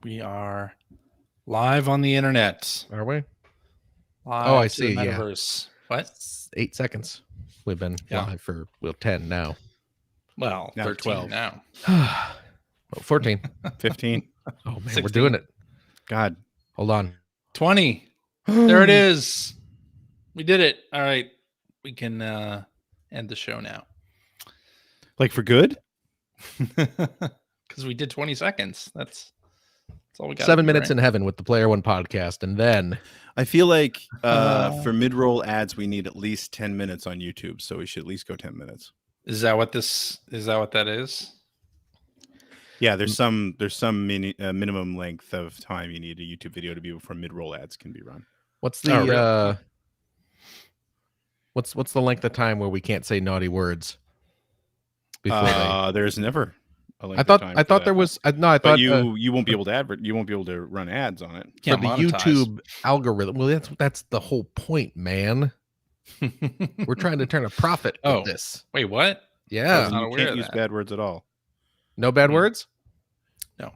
We are live on the internet. Are we? Live I to see. The Metaverse. Yeah. What? 8 seconds. We've been live for 10 now. Well, now 13 12 now. 14. 15. Oh man, 16. we're doing it. God. Hold on. 20. There it is. We did it. All right. We can end the show now. Like for good? Because we did 20 seconds. That's all we got. 7 minutes in heaven with the Player One podcast, and then I feel like for mid-roll ads, we need at least 10 minutes on YouTube, so we should at least go 10 minutes. Is that what that is? Yeah, there's some minimum length of time you need a YouTube video to be before mid-roll ads can be run. what's the what's the length of time where we can't say naughty words? There's never a length I thought of time I thought there was I thought you won't be able to you won't be able to run ads on it. Can't the monetize. YouTube algorithm. Well, that's the whole point, man. We're trying to turn a profit of this. Wait, what? Yeah. not You aware can't of use that. bad words at all. No bad words? No.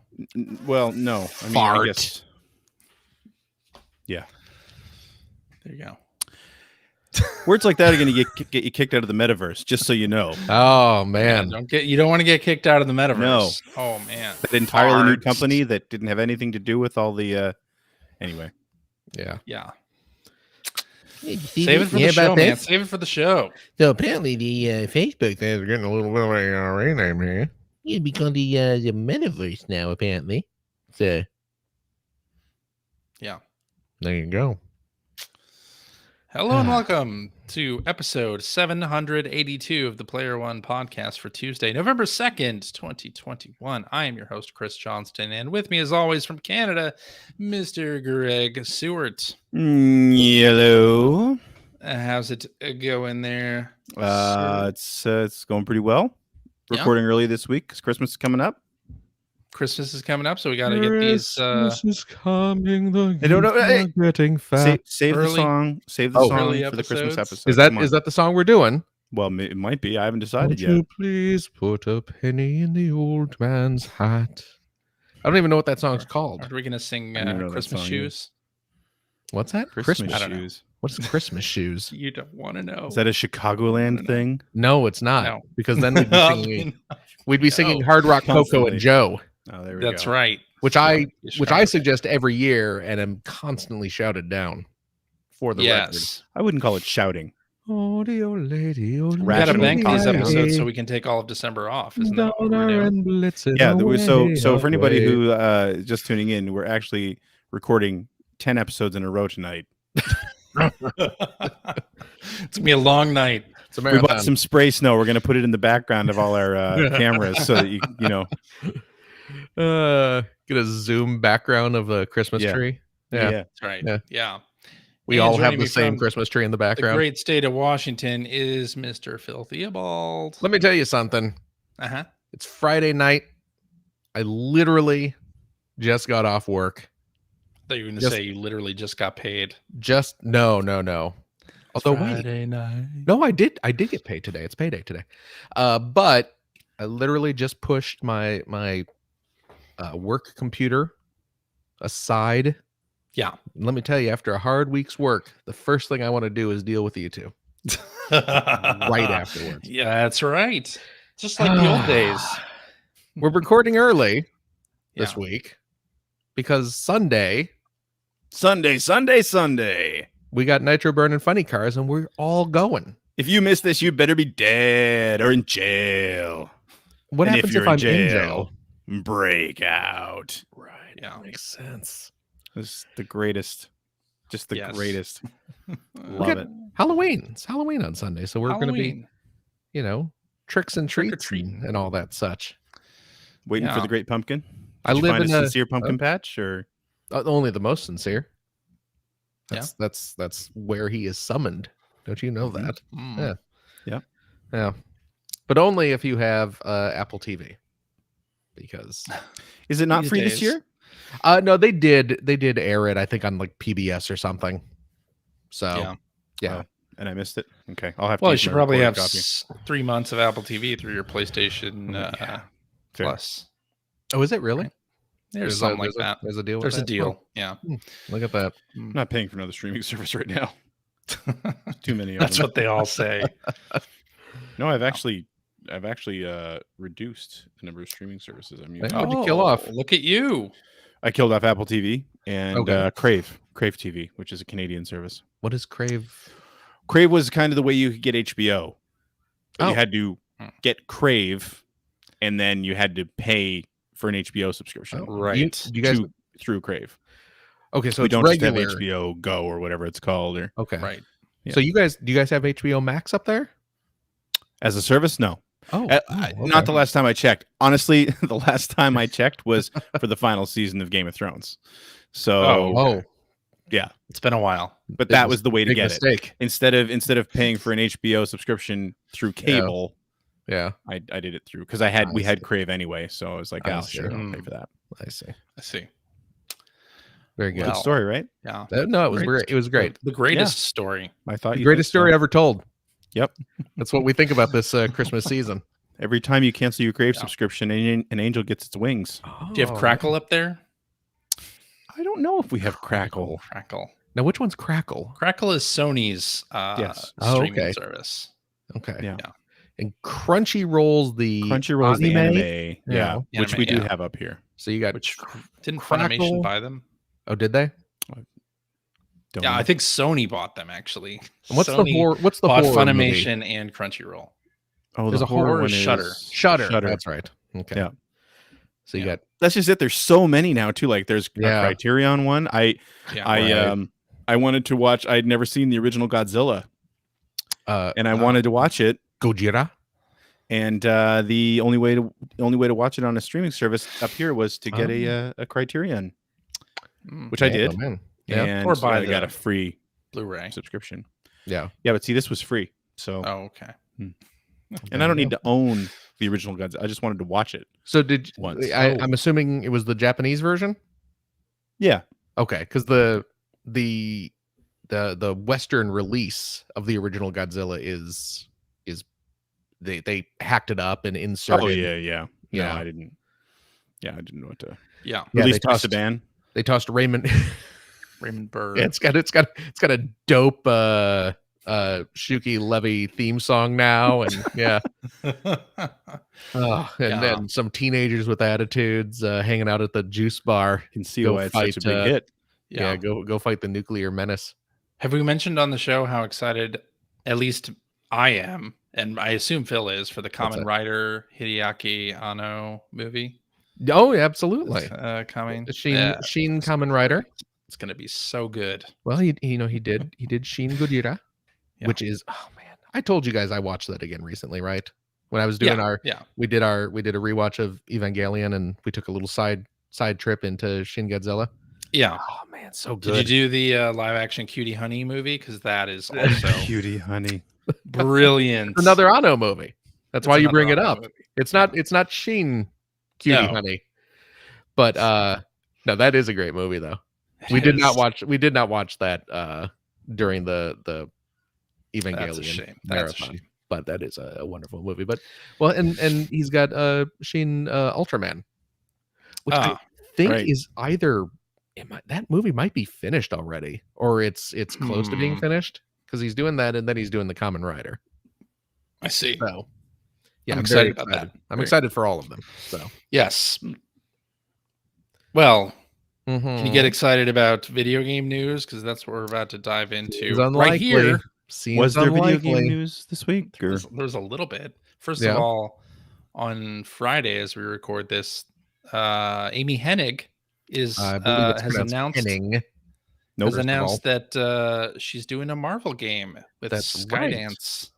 Well, no. I mean, Fart. I guess. Yeah. There you go. Words like that are going to get you kicked out of the metaverse, just so you know. Oh man. You don't want to get kicked out of the metaverse. No. Oh man. That entirely new Farts. company that didn't have anything to do with all the anyway. Yeah. Yeah. Save Save it for the show, man. Save it for the show. So apparently the Facebook Things are getting a little bit of a rename here. it'd be called the Metaverse now, apparently. So Yeah. There you go. Hello and welcome to episode 782 of the Player One podcast for Tuesday, November 2nd, 2021. I am your host, Chris Johnston, and with me, as always, from Canada, Mr. Greg Seward. Hello. How's it going there? It's going pretty well. Yeah. Recording early this week because Christmas is coming up. Christmas is coming up, so we got to get these. Christmas is coming. The I don't know, youths hey, are getting fat. Save the Early- song. Save the Oh. song Early for the Christmas episodes? episode. Is that the song we're doing? Well, it might be. I haven't decided Would yet. you please put a penny in the old man's hat? I don't even know what that song's called. Are we going to sing I don't know that Christmas song shoes? What's that? Christmas I don't know. shoes. What's Christmas shoes? You don't want to know. Is that a Chicagoland thing? No, it's not. No. Because then we'd be singing No. Hard Rock Coco Constantly. and Joe, Oh, there we go. That's right. which I Chicago. suggest every year and am constantly shouted down for the record. Yes. I wouldn't call it shouting. Oh, dear lady, oh, We got to Rational bank these content. episodes so we can take all of December off. Isn't that what we're Downer doing? and Blitzen Yeah. So away, for anybody away. who is just tuning in, we're actually recording 10 episodes in a row tonight. It's gonna be a long night. It's a We marathon. bought some spray snow. We're going to put it in the background of all our cameras so that you know. Get a zoom background of a Christmas Yeah. tree. That's right. Yeah. Yeah. We And all have joining the me same from Christmas tree in the The background. great state of Washington is Mr. Phil Theobald. Let me tell you something. Uh-huh. It's Friday night. I literally just got off work. I thought you were going to Just- say you literally just got paid. No. Although wait, Friday night. no, I did get paid today. It's payday today. But I literally just pushed my work computer aside. Yeah. And let me tell you, after a hard week's work, the first thing I want to do is deal with you two right afterwards. Yeah, that's right. Just like the old days. We're recording early this Yeah. week because Sunday Sunday. we got Nitro Burn and Funny Cars, and we're all going. If you miss this, you better be dead or in jail. What And happens you're if I'm in jail? Break out. Right. Yeah. Makes sense. This is the greatest. Just the Yes. greatest. We Love got it. Halloween. It's Halloween on Sunday, so we're going to be, Halloween. tricks and Trick or treats treating. and all that such. Waiting for Yeah. the great pumpkin. I Did you live find in a a sincere pumpkin patch, or only the most sincere. That's where he is summoned. Don't you know Mhm. that? Mm. Yeah. But only if you have Apple TV. Because is it not These free days. this year? no, they did air it, I think, on like PBS or something. So yeah. And I missed it. Okay, I'll have to. Well, you use should my probably recorded have copy. 3 months of Apple TV through your PlayStation Yeah. Fair. Plus. Oh, is it really? There's something like that. There's a deal. With There's a that? deal. Yeah. Look at that. I'm not paying for another streaming service right now. Too many of That's them. what they all say. No, I've actually reduced the number of streaming services I'm using. What'd you kill off? Look at you. I killed off Apple TV and Okay. Crave TV, which is a Canadian service. What is Crave? Crave was kind of the way you could get HBO. But Oh. You had to get Crave, and then you had to pay for an HBO subscription. Right. You guys? Through Crave. Okay, so We it's don't regular. just have HBO Go or whatever it's called. Or Okay. Right. Yeah. So do you guys have HBO Max up there? as a service, no. Oh, Not the last time I checked. Honestly, the last time I checked was for the final season of Game of Thrones. So, yeah, it's been a while. But that was the way to big get mistake. it. Instead of paying for an HBO subscription through cable, yeah, I did it through because we had Crave anyway. So I was like, oh, sure, I'll pay for that. I see. Very good. Good story, right? Yeah. No, it was great. It was great. The greatest story. I thought The greatest story ever told. Yep. That's what we think about this Christmas season. Every time you cancel your Crave subscription, an angel gets its wings. Do you have Crackle up there? I don't know if we have Crackle. Now, which one's Crackle? Crackle is Sony's streaming service. Okay. Yeah. And Crunchyroll's the anime. Yeah. Which we do yeah. have up here. So you got didn't Crackle? Funimation buy them? Oh, did they? Don't Yeah, know. I think Sony bought them actually. And what's Sony the horror? What's the bought horror Funimation movie? and Crunchyroll. Oh, There's the a horror one Shudder. is Shutter. That's right. Okay. Yeah. So you got That's just it. There's so many now too. Like there's a Criterion one. I wanted to watch. I'd never seen the original Godzilla, and I wanted to watch it. Gojira. And the only way to watch it on a streaming service up here was to get a Criterion, which I did. Oh, man. And or buy I got a free Blu-ray subscription. Yeah. Yeah, but see, this was free. So. Oh, okay. And I don't need to own the original Godzilla. I just wanted to watch it. So did once. I'm assuming it was the Japanese version? Yeah. Okay, because the Western release of the original Godzilla is they hacked it up and inserted. Oh yeah. Yeah. No, I didn't. Yeah, I didn't know what to. Yeah. Released by Saban. They tossed Raymond Bird. Yeah, it's got a dope Shuki Levy theme song now, and then some teenagers with attitudes hanging out at the juice bar. You can see why it's such a big hit. Yeah, go fight the nuclear menace. Have we mentioned on the show how excited, at least I am, and I assume Phil is, for the Kamen Rider Hideaki Anno movie? Oh, yeah, absolutely. Coming. Shin Kamen Rider. It's gonna be so good. Well, he did Shin Gojira, which is, oh man, I told you guys I watched that again recently, right? When I was doing we did a rewatch of Evangelion, and we took a little side trip into Shin Godzilla. Yeah. Oh man, so good. Did you do the live action Cutie Honey movie? Because that is also Cutie Honey, brilliant. Another Anno movie. That's why you bring it up. Movie. It's not Shin Cutie Honey, but no, that is a great movie though. We did not watch that during the Evangelion That's a shame. marathon, but that is a wonderful movie. But and he's got Shin Ultraman, which I think is either that movie might be finished already, or it's close to being finished, because he's doing that and then he's doing the Kamen Rider. I see. So yeah, I'm excited about that. I'm excited for all of them. So yes. Well, can you get excited about video game news? Because that's what we're about to dive into right here. Was there video game news this week? There's a little bit. First of all, on Friday, as we record this, Amy Hennig has announced that she's doing a Marvel game with Skydance.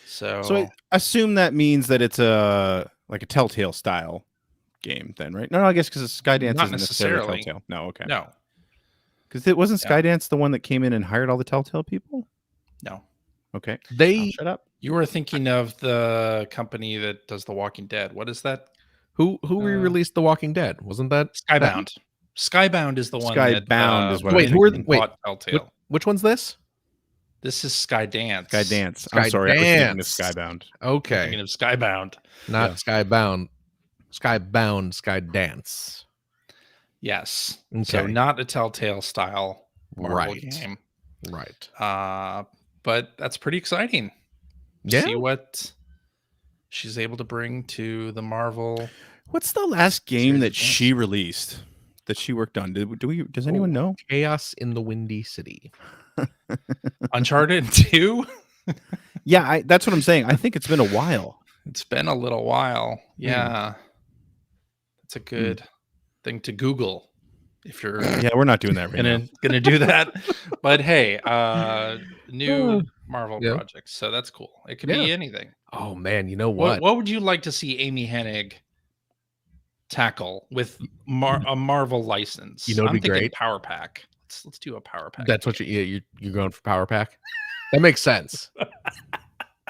So I assume that means that it's like a Telltale style game then, right? No, I guess because Skydance isn't necessarily Telltale. No, okay. No. Because it wasn't Skydance the one that came in and hired all the Telltale people? No. Okay. Shut up. You were thinking of the company that does The Walking Dead. What is that? Who re-released The Walking Dead? Wasn't that Skybound? Skybound is the one. Skybound is what. Wait, Telltale. Which one's this? This is Skydance. Skydance. I'm sorry, I was thinking of Skybound. Okay. Thinking of Skybound. Not Skybound. Skybound, Skydance. Yes. Okay. So not a Telltale style Marvel Right. game. Right. But that's pretty exciting. Yeah. See what she's able to bring to the Marvel. What's the last game Series that of she released that she worked on? Does anyone know? Chaos in the Windy City. Uncharted 2? Yeah, that's what I'm saying. I think it's been a while. It's been a little while. Yeah. It's a good thing to Google if you're Yeah, we're not doing that right now. gonna do that. But hey, new Marvel projects. So that's cool. It could be anything. Oh man, you know what? What would you like to see Amy Hennig tackle with a Marvel license? You know, I'm it'd be thinking great. Power Pack. Let's do a Power Pack. That's what you're going for, Power Pack. That makes sense.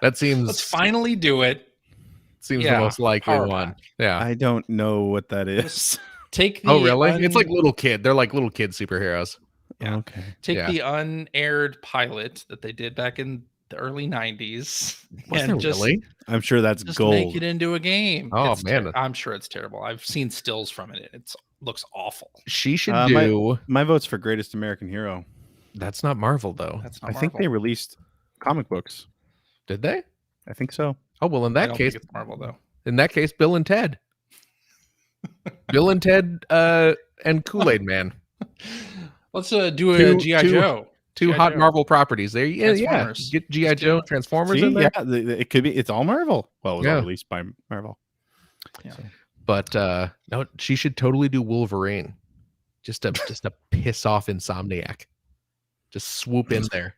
That seems. Let's finally do it. Seems the most likely one. Pack. Yeah. I don't know what that is. Take the really? It's like little kid. They're like little kid superheroes. Yeah. Okay. Take the unaired pilot that they did back in the early 90s. Really? I'm sure that's just gold. make it into a game. Oh man, I'm sure it's terrible. I've seen stills from it. It looks awful. She should do. My vote's for Greatest American Hero. That's not Marvel though. That's not I Marvel. think they released comic books. Did they? I think so. Oh well, in I that don't case, think it's Marvel though. In that case, Bill and Ted. Bill and Ted and Kool-Aid Man. Let's do a G.I. Joe. Two G.I. hot Joe. Marvel properties. There, yeah. Transformers. Get G.I. Joe, Transformers See, in there. yeah, it could be. It's all Marvel. Well, it was all released by Marvel. Yeah. So. But no, she should totally do Wolverine. Just to piss off Insomniac. Just swoop in there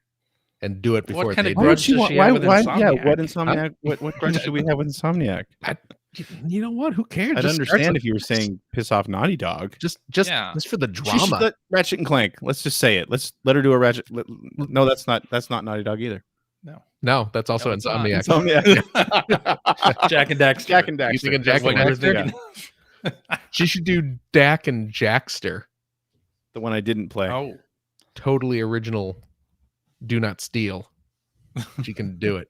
and do it before what kind they of do. grudge does she have with Insomniac? Yeah, what Insomniac? What grudge do we have with Insomniac? You know what? Who cares? I'd understand if you were saying piss off Naughty Dog. Just for the drama. Let Ratchet and Clank. Let's just say it. Let's let her do a Ratchet. No, that's not Naughty Dog either. No, that's also Insomniac. Jack and Daxter. Jack and Daxter. You thinking Jack and Daxter? She should do Dak and Jackster. The one I didn't play. Oh, totally original. Do not steal. She can do it.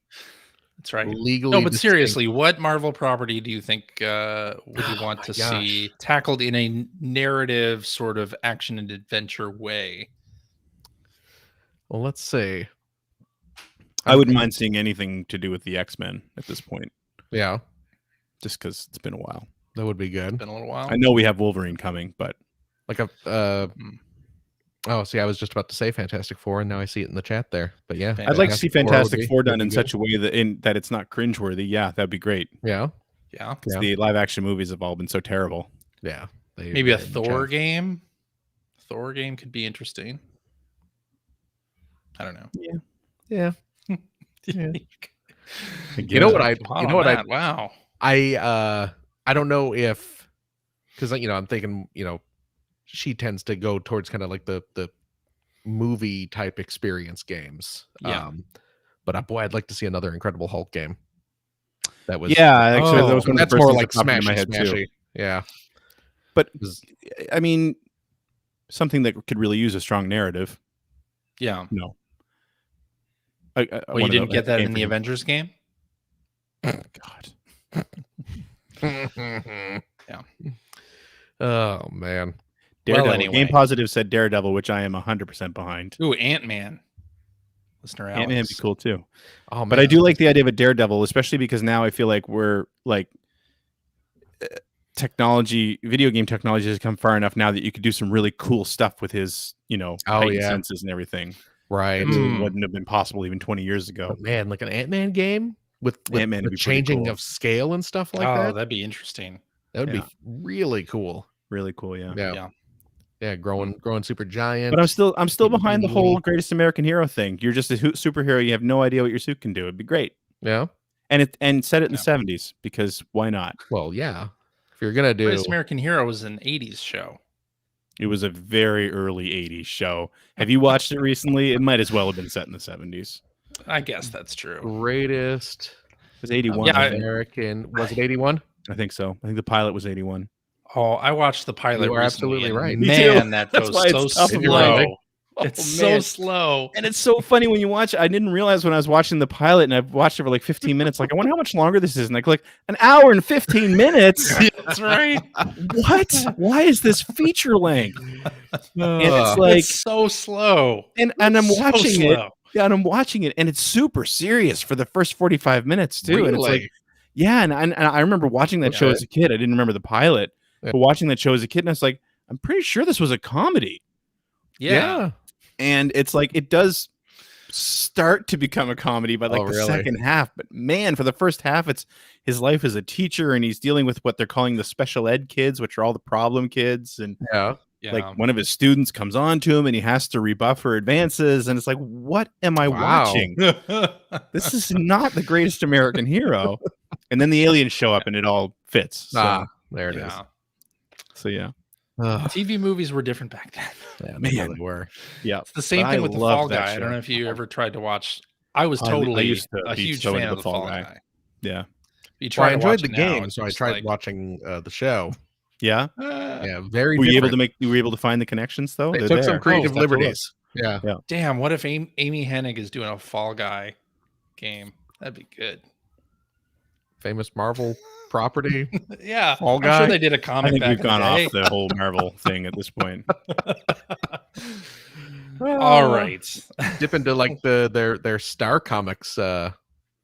That's right. Legally. No, but seriously, what Marvel property do you think would you want to see tackled in a narrative sort of action and adventure way? Well, let's see. I wouldn't mind seeing anything to do with the X-Men at this point. Yeah. Just because it's been a while. That would be good. It's been a little while. I know we have Wolverine coming, but like a oh, see, I was just about to say Fantastic Four, and now I see it in the chat there. But yeah, I'd like to see Fantastic Four done in such a way that it's not cringeworthy. Yeah, that'd be great. Yeah, because the live action movies have all been so terrible. Yeah, maybe a Thor game. Thor game could be interesting. I don't know. Yeah. You know what? Wow. I don't know if, because I'm thinking she tends to go towards kind of like the movie type experience games. Yeah. But boy, I'd like to see another Incredible Hulk game. That was actually that was one that's of the more first like things that popped in my head smashy. too. Yeah. But I mean, something that could really use a strong narrative. Yeah. No. Well, you didn't get that in the Avengers game? God. Yeah. Oh man. Daredevil. Well, anyway. Game Positive said Daredevil, which I am 100% behind. Ooh, Ant-Man. Listener Alex. Ant-Man would be cool too. Oh, man. But I do like the idea of a Daredevil, especially because now I feel like we're like video game technology has come far enough now that you could do some really cool stuff with his, heightened senses and everything. Right. It wouldn't have been possible even 20 years ago. But man, like an Ant-Man game with Ant-Man would be changing cool. of scale and stuff like Oh, that. that'd be interesting. That would be really cool. Really cool, yeah. Yeah, growing super giant. But I'm still behind the whole Greatest American Hero thing. You're just a superhero. You have no idea what your suit can do. It'd be great. Yeah. And set it in the 70s because why not? Well, yeah. If you're gonna do Greatest American Hero was an 80s show. It was a very early 80s show. Have you watched it recently? It might as well have been set in the 70s. I guess that's true. Greatest It was 81. American. Was it 81? I think so. I think the pilot was 81. Oh, I watched the pilot. You are recently, absolutely and right. Me Man, too. that That's goes why so it's tough. slow. It's so slow. And it's so funny when you watch it. I didn't realize when I was watching the pilot, and I've watched it for like 15 minutes. Like, I wonder how much longer this is. And I click, an hour and 15 minutes. That's right. What? Why is this feature length? And it's like it's so slow. And I'm so watching slow. it. Yeah, and I'm watching it, and it's super serious for the first 45 minutes too. Really? And it's like, yeah, and I remember watching that show as a kid. I didn't remember the pilot, but watching that show as a kid, and I was like, I'm pretty sure this was a comedy. Yeah. And it's like it does start to become a comedy by like the second half. But man, for the first half, it's his life as a teacher, and he's dealing with what they're calling the special ed kids, which are all the problem kids. And like one of his students comes on to him, and he has to rebuff her advances. And it's like, what am I watching? This is not the greatest American hero. And then the aliens show up, and it all fits. So, there it is. So yeah. TV movies were different back then. Yeah, they really were. Yeah, it's the same thing with the Fall Guy. I don't know if you ever tried to watch. I was totally a huge fan of the Fall Guy. Yeah, I enjoyed the game, so I tried watching the show. Yeah, yeah, very. Were you able to find the connections though? They took some creative liberties. Yeah. Damn, what if Amy Hennig is doing a Fall Guy game? That'd be good. Famous Marvel property. Yeah, Fall Guy. I'm sure they did a comic. I think back we've gone off the whole Marvel thing at this point. All right, dip into like their Star Comics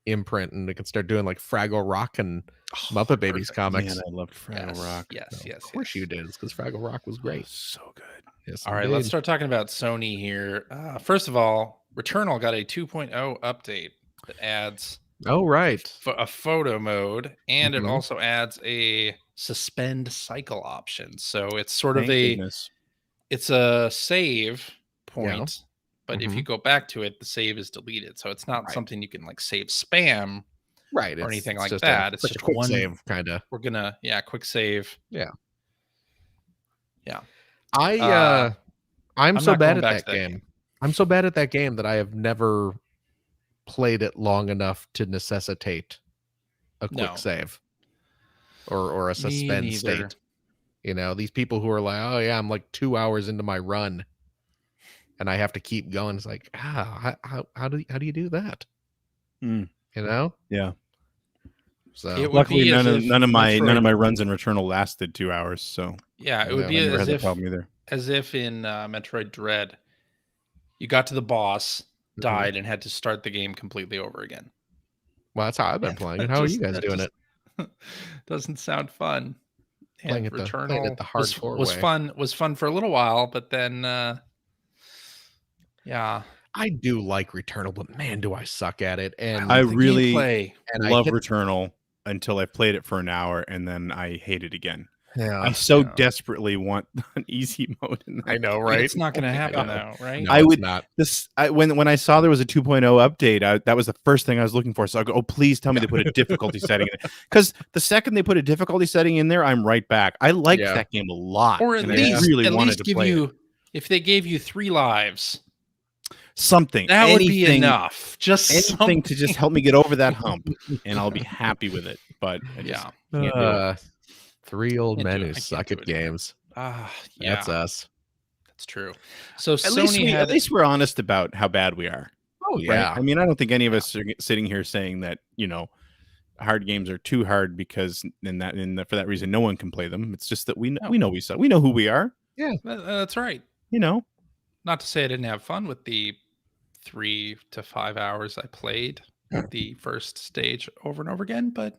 imprint, and they can start doing like Fraggle Rock and Muppet Babies comics. Man, I loved Fraggle Rock. Yes, yes. Of course you did. It's because Fraggle Rock was great. So good. Yes. All right, let's start talking about Sony here. First of all, Returnal got a 2.0 update that adds a photo mode, and it also adds a suspend cycle option. So it's sort of it's a save point, but if you go back to it, the save is deleted. So it's not something you can like save spam, or anything like that. It's just a quick one save, kind of. We're gonna quick save. Yeah. I'm so bad at that game. I'm so bad at that game that I have never played it long enough to necessitate a quick save or a suspend state. You know, these people who are like, oh yeah, I'm like 2 hours into my run and I have to keep going. It's like, how do you do that? You know? Yeah. So luckily none of my runs in Returnal lasted 2 hours. So yeah, it would be as if in Metroid Dread, you got to the boss, died, and had to start the game completely over again. Well, that's how I've been playing it. How are you guys doing it? Doesn't sound fun. Playing at the hardcore was fun for a little while, but then I do like Returnal, but man, do I suck at it. And I really love Returnal until I played it for an hour, and then I hate it again. Yeah, I so desperately want an easy mode in that. I know, right? It's not going to happen now, right? No, I would not. When I saw there was a 2.0 update, that was the first thing I was looking for. So I go, oh, please tell me they put a difficulty setting in it. Because the second they put a difficulty setting in there, I'm right back. I liked that game a lot. Or at least give you, if they gave you 3 lives, something that would be enough. Just anything to just help me get over that hump, and I'll be happy with it. But I just can't do it. 3 old men who suck at games. That's us. That's true. So at least we're honest about how bad we are. Oh yeah. Right? I mean, I don't think any of us are sitting here saying that hard games are too hard because for that reason no one can play them. It's just that we know we suck. We know who we are. Yeah, that's right. Not to say I didn't have fun with the 3 to 5 hours I played the first stage over and over again, but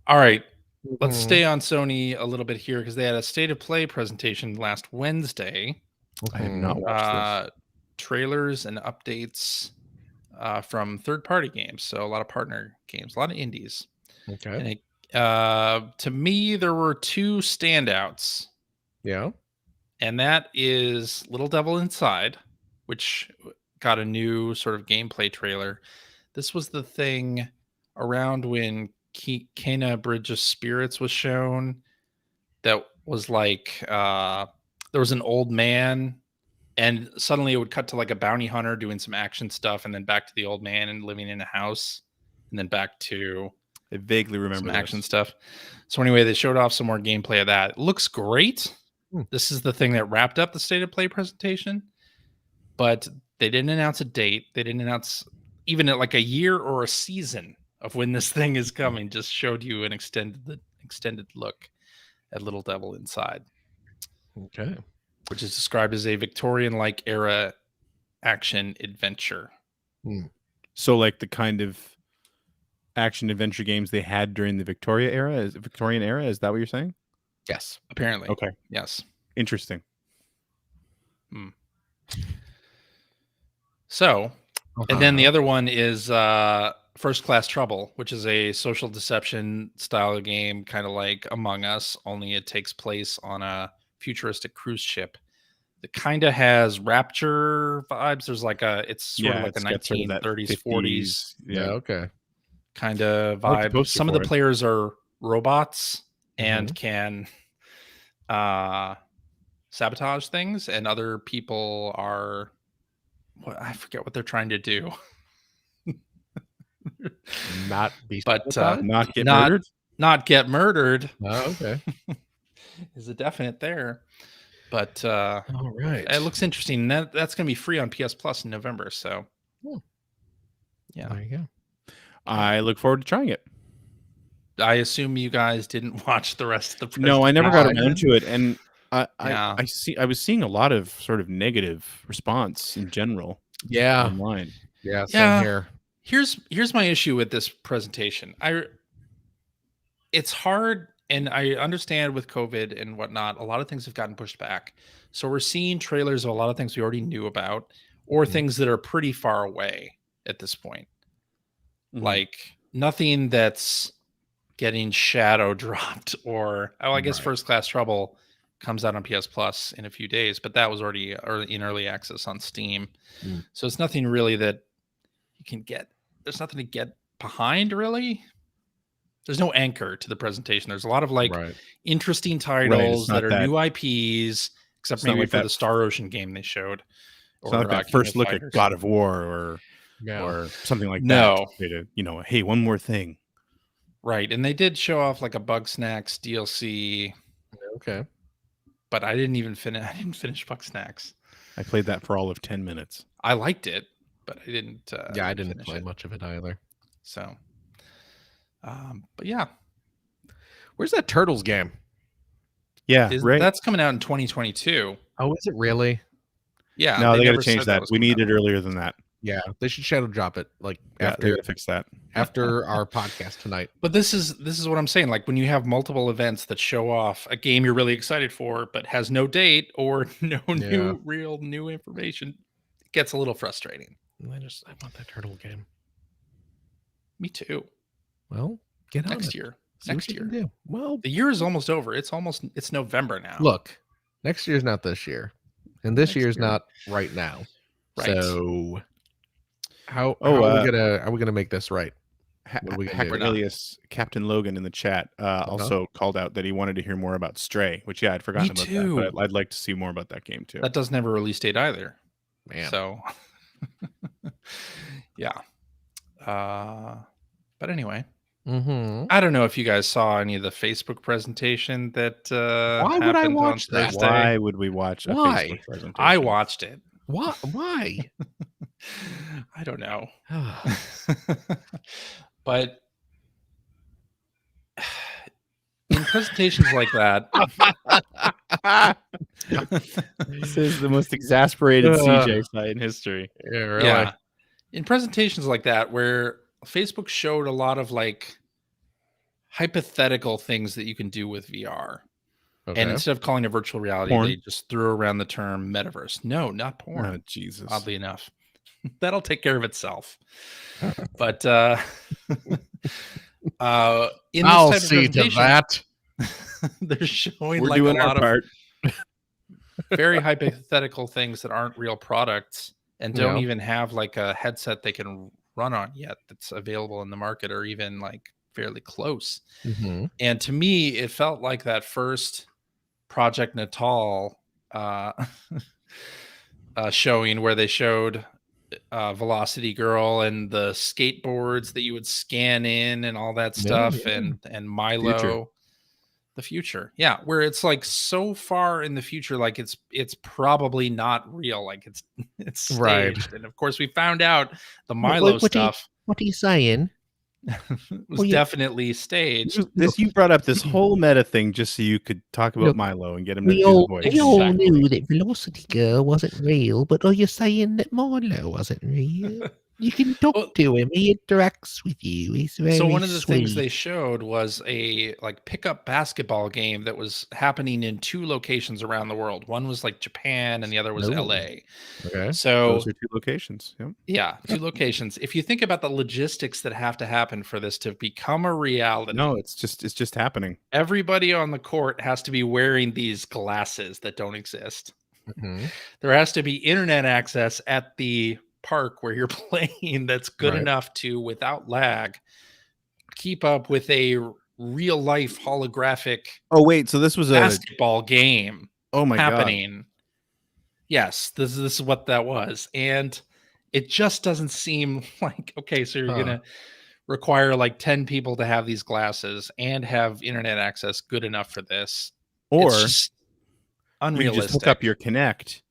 all right, let's stay on Sony a little bit here because they had a state of play presentation last Wednesday. I have not watched this. Trailers and updates from third-party games, so a lot of partner games, a lot of indies. Okay. And to me, there were 2 standouts. Yeah. And that is Little Devil Inside, which got a new sort of gameplay trailer. This was the thing around when Kena Bridge of Spirits was shown. That was like there was an old man, and suddenly it would cut to like a bounty hunter doing some action stuff, and then back to the old man and living in a house, and then back to I vaguely remember some action stuff. So anyway, they showed off some more gameplay of that. It looks great. This is the thing that wrapped up the State of Play presentation, but they didn't announce a date. They didn't announce even like a year or a season of when this thing is coming. Just showed you an extended look at Little Devil Inside. Okay. Which is described as a Victorian-like era action adventure. So like the kind of action adventure games they had during the Victorian era? Is that what you're saying? Yes. Apparently. Okay. Yes. Interesting. So, and then the other one is First Class Trouble, which is a social deception style game, kind of like Among Us, only it takes place on a futuristic cruise ship. It kind of has Rapture vibes. There's like it's sort of like a 1930s, 40s. Yeah. Okay. Kind of I like the vibe. poster Some of for the it. players are robots and can sabotage things, and other people are I forget what they're trying to do. Not be But not get murdered. Not get murdered. Oh, okay. Is a definite there. But all right. It looks interesting. That's going to be free on PS Plus in November. So, yeah. There you go. I look forward to trying it. I assume you guys didn't watch the rest of the presentation. No, I never got around to it, and I was seeing a lot of sort of negative response in general. Yeah, online. Yeah, same here. Here's my issue with this presentation. It's hard, and I understand with COVID and whatnot, a lot of things have gotten pushed back. So we're seeing trailers of a lot of things we already knew about, or things that are pretty far away at this point. Like nothing that's getting shadow dropped, or I guess First Class Trouble comes out on PS Plus in a few days, but that was already in early access on Steam. So it's nothing really that you can get. There's nothing to get behind, really. There's no anchor to the presentation. There's a lot of interesting titles that are new IPs, except maybe for the Star Ocean game they showed. It's not like that first look at God of War or something like that. No. Hey, one more thing. Right. And they did show off like a Bug Snacks DLC. Okay. But I didn't finish Bug Snacks. I played that for all of 10 minutes. I liked it, but I didn't. I didn't play much of it either. So, but yeah. Where's that Turtles game? Yeah, that's coming out in 2022. Oh, is it really? Yeah. No, they got to change that. We need it earlier than that. Yeah, they should shadow drop it after fix that after our podcast tonight. But this is what I'm saying. Like when you have multiple events that show off a game you're really excited for, but has no date or no new information, it gets a little frustrating. I want that turtle game. Me too. Well, get on next it. year. See next year. Do. Well, the year is almost over. It's November now. Look, next year's not this year, and this year's not right now. Right. So. How are we gonna make this right? Hacker Alias Captain Logan in the chat also called out that he wanted to hear more about Stray, which I'd forgotten about that, but I'd like to see more about that game too. That doesn't have a release date either. Man. So yeah. But anyway. I don't know if you guys saw any of the Facebook presentation that why would I watch that? Why would we watch a Facebook presentation? I watched it. Why? I don't know. But in presentations like that, this is the most exasperated CJ site in history. Yeah, really. Yeah. In presentations like that, where Facebook showed a lot of hypothetical things that you can do with VR. Okay. And instead of calling it virtual reality, they just threw around the term metaverse. No, not porn. Oh, Jesus. Oddly enough. That'll take care of itself. But in this I'll type see of to that. They're showing We're doing a lot part. of very hypothetical things that aren't real products and don't even have a headset they can run on yet that's available in the market or even fairly close. And to me, it felt like that first Project Natal showing where they showed Velocity Girl and the skateboards that you would scan in and all that stuff, and Milo, The future. Yeah, where it's like so far in the future, like it's probably not real. Like it's Right. staged. And of course we found out the Milo stuff What are you saying? was definitely staged. You brought up this whole meta thing just so you could talk about Look, Milo and get him to We do the all, voice. we all Exactly. knew that Velocity Girl wasn't real, but are you saying that Milo wasn't real? You can talk Well, to him. He interacts with you. He's very so one of the things sweet. they showed was a like pickup basketball game that was happening in 2 locations around the world. One was like Japan and the other was No. LA. Okay. So Those are 2 locations. Yep. yeah, 2 locations. If you think about the logistics that have to happen for this to become a reality, No, it's just happening. everybody on the court has to be wearing these glasses that don't exist. Mhm. There has to be internet access at the park where you're playing that's good Right. enough to, without lag, keep up with a real life holographic Oh wait, so this was basketball game oh my god. happening. Yes, this is what that was. And it just doesn't seem like, okay, so you're Huh. gonna require like 10 people to have these glasses and have internet access good enough for this. Or It's just you unrealistic. just hook up your Connect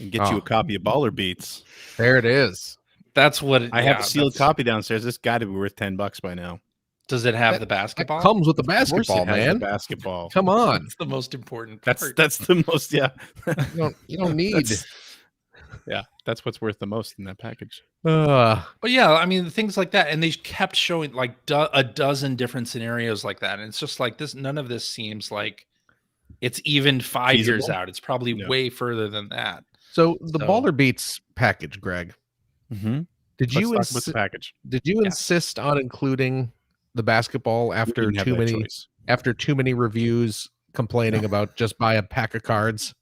and get you Oh. a copy of Baller Beats. There it is. That's what I have a sealed copy downstairs. This got to be worth $10 by now. Does it have the That basketball? comes with the Of course basketball, it has man. the basketball. Come on. That's the most important part. That's the most You don't need. That's what's worth the most in that package. Uh, But yeah, I mean, things like that, and they kept showing like a dozen different scenarios like that, and it's just like this. None of this seems like it's even 5 years Feasible? out. It's probably No. way further than that. so the So- Baller Beats package, Greg. Mm-hmm. Did Let's you talk about the package. did you Yes. insist on including the basketball We after didn't have too that many choice. reviews complaining about just buy a pack of cards?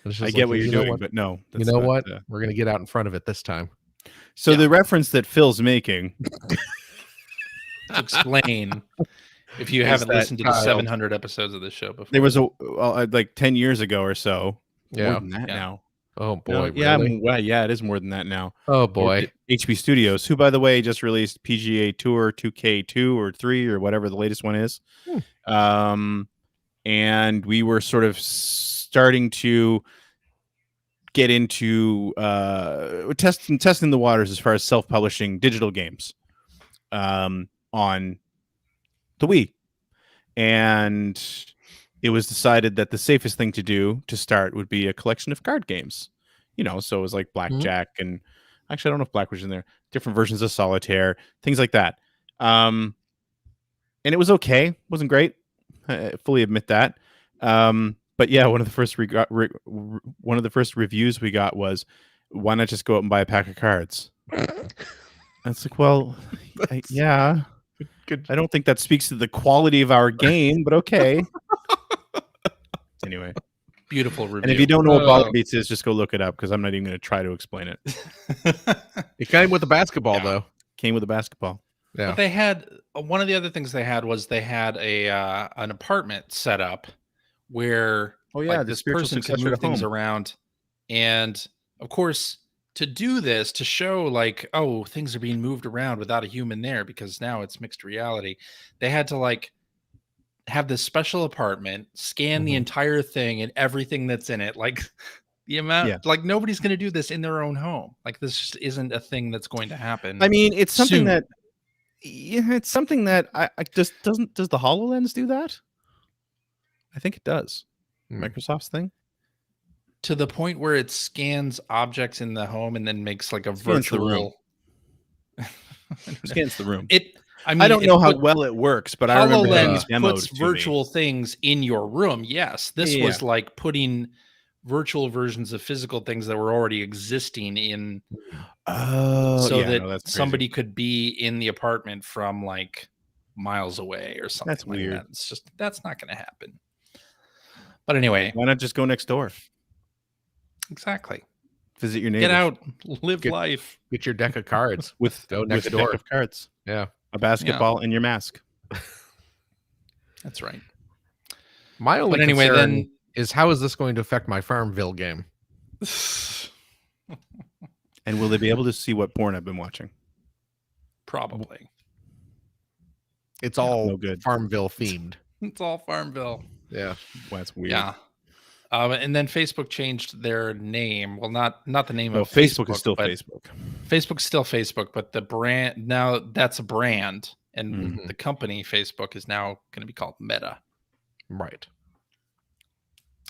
It's I just get like, what you're you know doing, what? but no. You that's know not, what? We're gonna get out in front of it this time. So Yeah. the reference that Phil's making, To explain, if you Is haven't that listened to the child. 700 episodes of this show before, there was like 10 years ago or so. More Yeah. than that Yeah. now. Oh No, boy. yeah, Really? well, yeah, it is more than that now. Oh boy. HB Studios, who by the way just released PGA Tour 2K2 or 3 or whatever the latest one is. And we were sort of starting to get into testing the waters as far as self-publishing digital games on the Wii. And it was decided that the safest thing to do to start would be a collection of card games. So it was like Blackjack and actually I don't know if Black was in there, different versions of Solitaire, things like that. And it was okay, wasn't great. I fully admit that. But yeah, one of the first reviews we got was, why not just go out and buy a pack of cards? That's like, well, yeah. Good. I don't think that speaks to the quality of our game, but okay. Anyway, beautiful review. and if you don't know what Baller Beats is, just go look it up because I'm not even going to try to explain it. It came with the basketball Yeah. though. Came with a basketball. Yeah. But they had one of the other things they had was they had an apartment set up where like, this person could move things around, and of course to do this, to show like, oh, things are being moved around without a human there because now it's mixed reality, they had to like have this special apartment, scan the entire thing and everything that's in it, like the amount, like nobody's going to do this in their own home. Like this just isn't a thing that's going to happen. I mean, it's something soon. that it's something that I just does the HoloLens do that? I think it does. Microsoft's thing. To the point where it scans objects in the home and then makes like a Scans the virtual Scans the room. I don't know how well it works, but I remember having HoloLens it demoed puts to virtual things in your room. Yes, this was like putting virtual versions of physical things that were already existing in, that somebody could be in the apartment from like miles away or something. That's weird. That. It's just that's not going to happen. But anyway, why not just go next door? Exactly. Visit your neighbors. Get out, live life. Get your deck of cards. Go next a door. deck of cards. Yeah. A basketball and your mask. That's right. My only anyway, concern then is how is this going to affect my Farmville game? And will they be able to see what porn I've been watching? Probably. It's all no good. Farmville themed. It's all Farmville. Yeah. Well, that's weird. Yeah. And then Facebook changed their name. Well, not the name No, of Facebook is still but Facebook. Facebook's still Facebook, but the brand now that's a brand, and Mhm. the company Facebook is now going to be called Meta, Right.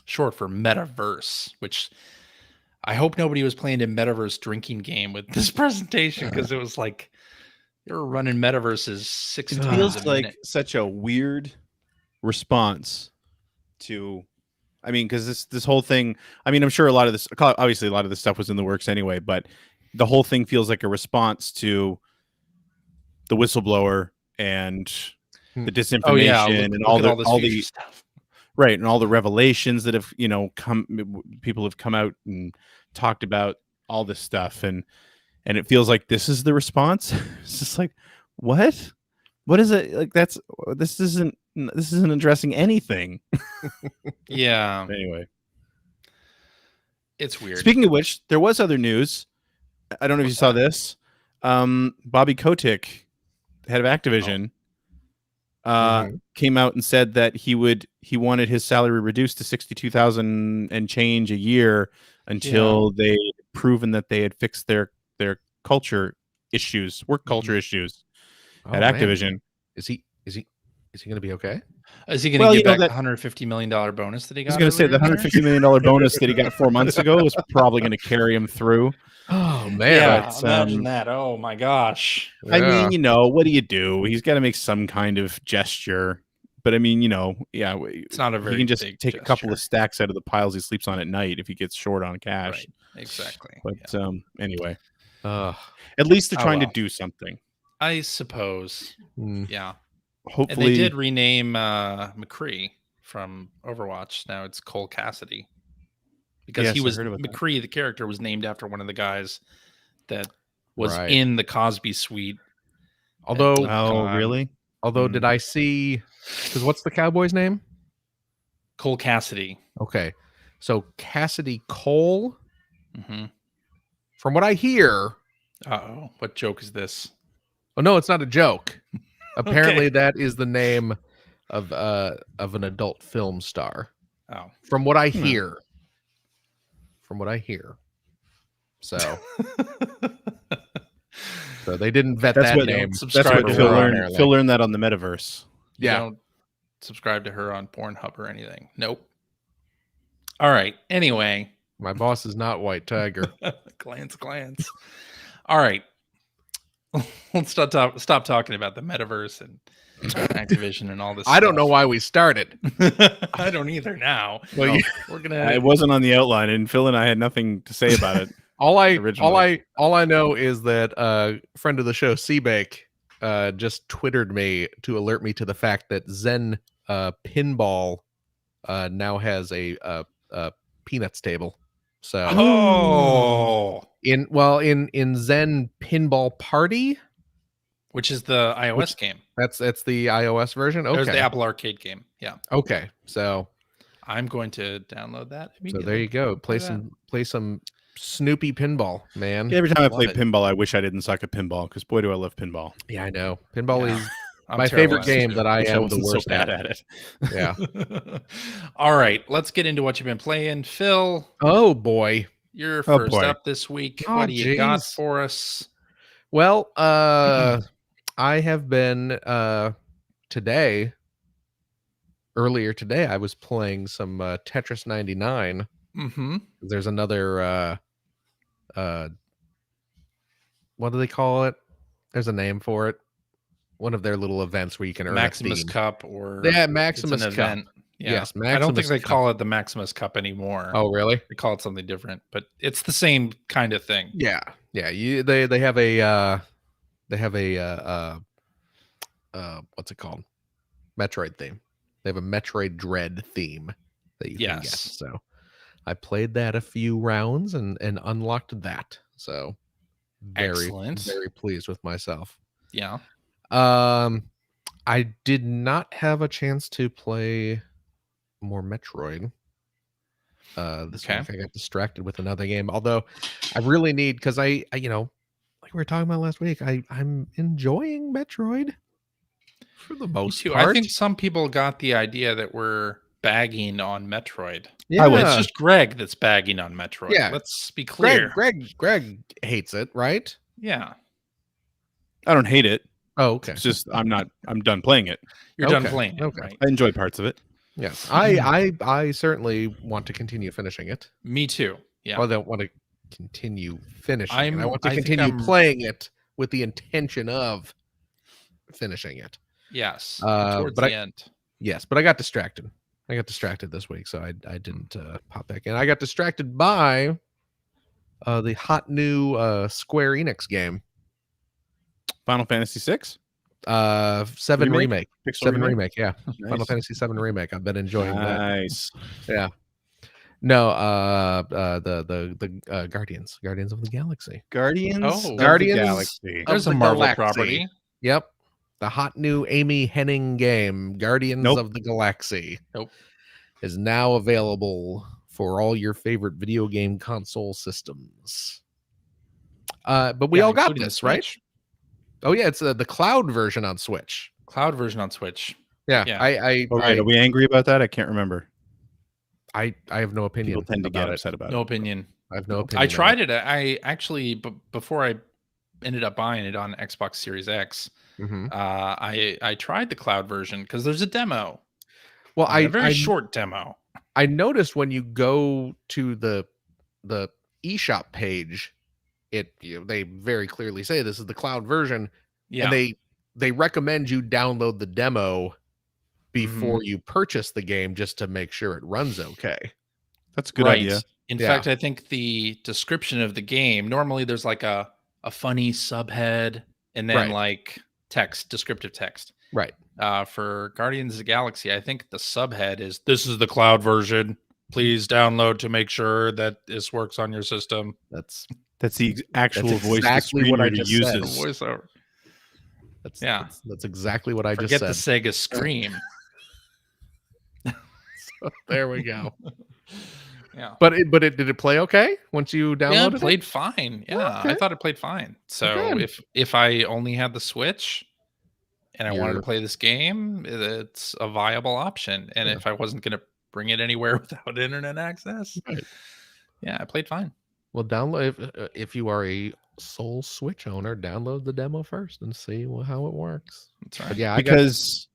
short for Metaverse. Which I hope nobody was playing a Metaverse drinking game with this presentation, because it was like they were running Metaverses 6 It times feels a like minute. such a weird response to, I mean, because this whole thing, I mean, I'm sure obviously a lot of this stuff was in the works anyway, but the whole thing feels like a response to the whistleblower and the disinformation Oh yeah, and look all at the all this future stuff. right, and all the revelations that have people have come out and talked about all this stuff, and it feels like this is the response. It's just like, what is it like? This isn't addressing anything. Yeah, Anyway, it's weird. speaking of which, there was other news. I don't know if you What's saw that? this. Bobby Kotick, head of Activision, came out and said that he wanted his salary reduced to $62,000 and change a year until they proven that they had fixed their culture issues, work culture issues at Activision. Man. Is he going to be okay? Is he going to get back that the $150 million bonus that he I was got? going to say the earlier in the $150 million bonus that he got 4 months ago is probably going to carry him through. Oh year? man. Yeah, But, imagine that. Oh my gosh. I Yeah. mean, what do you do? He's got to make some kind of gesture. But I mean, It's not a very he can just big take a couple of gesture. stacks out of the piles he sleeps on at night if he gets short on cash. Right. Exactly. But yeah. Anyway, Uh, at least they're Oh, trying well. to do something. I suppose. mm, Yeah. And Hopefully, they did rename McCree from Overwatch. Now it's Cole Cassidy. Because Yes, he I was heard about that. McCree, the character, was named after one of the guys that was Right. in the Cosby Suite. although Oh, really? did I see, because what's the cowboy's name? Cole Cassidy. Okay. So Cassidy Cole, Mm-hmm. from what I hear, Uh-oh. What joke is this? oh no, it's not a joke. Apparently Okay. that is the name of an adult film star. Oh. From what I hear. From what I hear. So they didn't vet That's that what name. subscribe That's what to Phil her learned. apparently. Phil learned that on the Metaverse. You Yeah. don't subscribe to her on Pornhub or anything. Nope. All right. Anyway. My boss is not White Tiger. glance. All right. Let's stop talking about the Metaverse and Activision and all this I don't know stuff. why we started. I don't either now. Well, We're gonna It wasn't on the outline, and Phil and I had nothing to say about it. all I Originally. know is that friend of the show Seabake just twittered me to alert me to the fact that Zen Pinball now has a Peanuts table. So Oh, in Zen Pinball Party, which is the iOS game. that's the iOS version. There's the Okay. Apple Arcade game. Yeah, Okay. So I'm going to download that immediately. there you go. Play Look at some Snoopy pinball, man. Every time I Love play it. pinball, I wish I didn't suck at pinball because boy, do I love pinball. Yeah, I know. Pinball Yeah. is I'm my terrible favorite at it, game too. that I Wish am the wasn't worst so bad at. it. Yeah. All right, let's get into what you've been playing. Phil, Oh boy. you're Oh, first boy. up this week. Oh, What do you got geez. for us? Well, I have been earlier today I was playing some Tetris 99. Mm-hmm. There's another what do they call it? There's a name for it. One of their little events where you can earn Maximus a theme. Cup or Yeah, it's Maximus an Cup. event. Yeah. Yes, I don't think Maximus they Cup. call it the Maximus Cup anymore. Oh, really? They call it something different, but it's the same kind of thing. Yeah. Yeah, they have a what's it called? Metroid theme. They have a Metroid Dread theme that you can get. Yes. So I played that a few rounds and unlocked that. So Excellent. very pleased with myself. Yeah. I did not have a chance to play more Metroid. This Okay. week I got distracted with another game. Although I really need, because I like we were talking about last week, I'm enjoying Metroid. for the Me most too. part. I think some people got the idea that we're bagging on Metroid. Yeah, It's just Greg that's bagging on Metroid. Yeah. Let's be clear. Greg hates it, right? Yeah. I don't hate it. Oh, okay. It's just I'm done playing it. You're done playing it, okay. right? I enjoy parts of it. Yes, I certainly want to continue finishing it. Me too. Yeah. Well, I don't want to continue finishing it. I want to I think continue I'm- playing it with the intention of finishing it. Yes. but Towards the end. Yes, but I got distracted. I got distracted this week, so I didn't pop back in. I got distracted by the hot new Square Enix game, Final Fantasy VI? 7 remake. Pixel 7 remake, yeah. Nice. Final Fantasy 7 remake. I've been enjoying that. Nice. Yeah. No, the Guardians of the Galaxy. Guardians. Oh. of Guardians the Galaxy. There's of a the Marvel Galaxy. property. Yep. The hot new Amy Hennig game, Guardians Nope. of the Galaxy. Nope. Is now available for all your favorite video game console systems. But we Yeah, all got including the this, right? Switch. Oh yeah, it's the cloud version on Switch. Cloud version on Switch. Yeah, Yeah. Are we angry about that? I can't remember. I have no opinion. People tend to get about it. upset about No it. opinion. I have no opinion. I tried it. I actually, before I ended up buying it on Xbox Series X, Mhm. I tried the cloud version because there's a demo. Well, A very short demo. I noticed when you go to the eShop page, they very clearly say this is the cloud version, Yeah. and they recommend you download the demo before Mm-hmm. you purchase the game just to make sure it runs okay. That's a good Right. idea. In Yeah. fact, I think the description of the game, normally there's like a funny subhead and then Right. like text, descriptive text. Right. For Guardians of the Galaxy, I think the subhead is "This is the cloud version. Please download to make sure that this works on your system." That's That's the actual That's voice exactly the what I screen just reader said. uses. Voiceover. yeah. That's exactly what I Forget just the said. Sega Scream. There we go. Yeah. But did it play okay once you Yeah, downloaded it played fine. Yeah, I Okay. thought it played fine. So Good. if I only had the Switch and I wanted to You're- play this game, it's a viable option. And Yeah. if I wasn't going to bring it anywhere without internet access, Right. yeah, I played fine. Well, download if you are a sole Switch owner, download the demo first and see how it works. That's But right. yeah, Because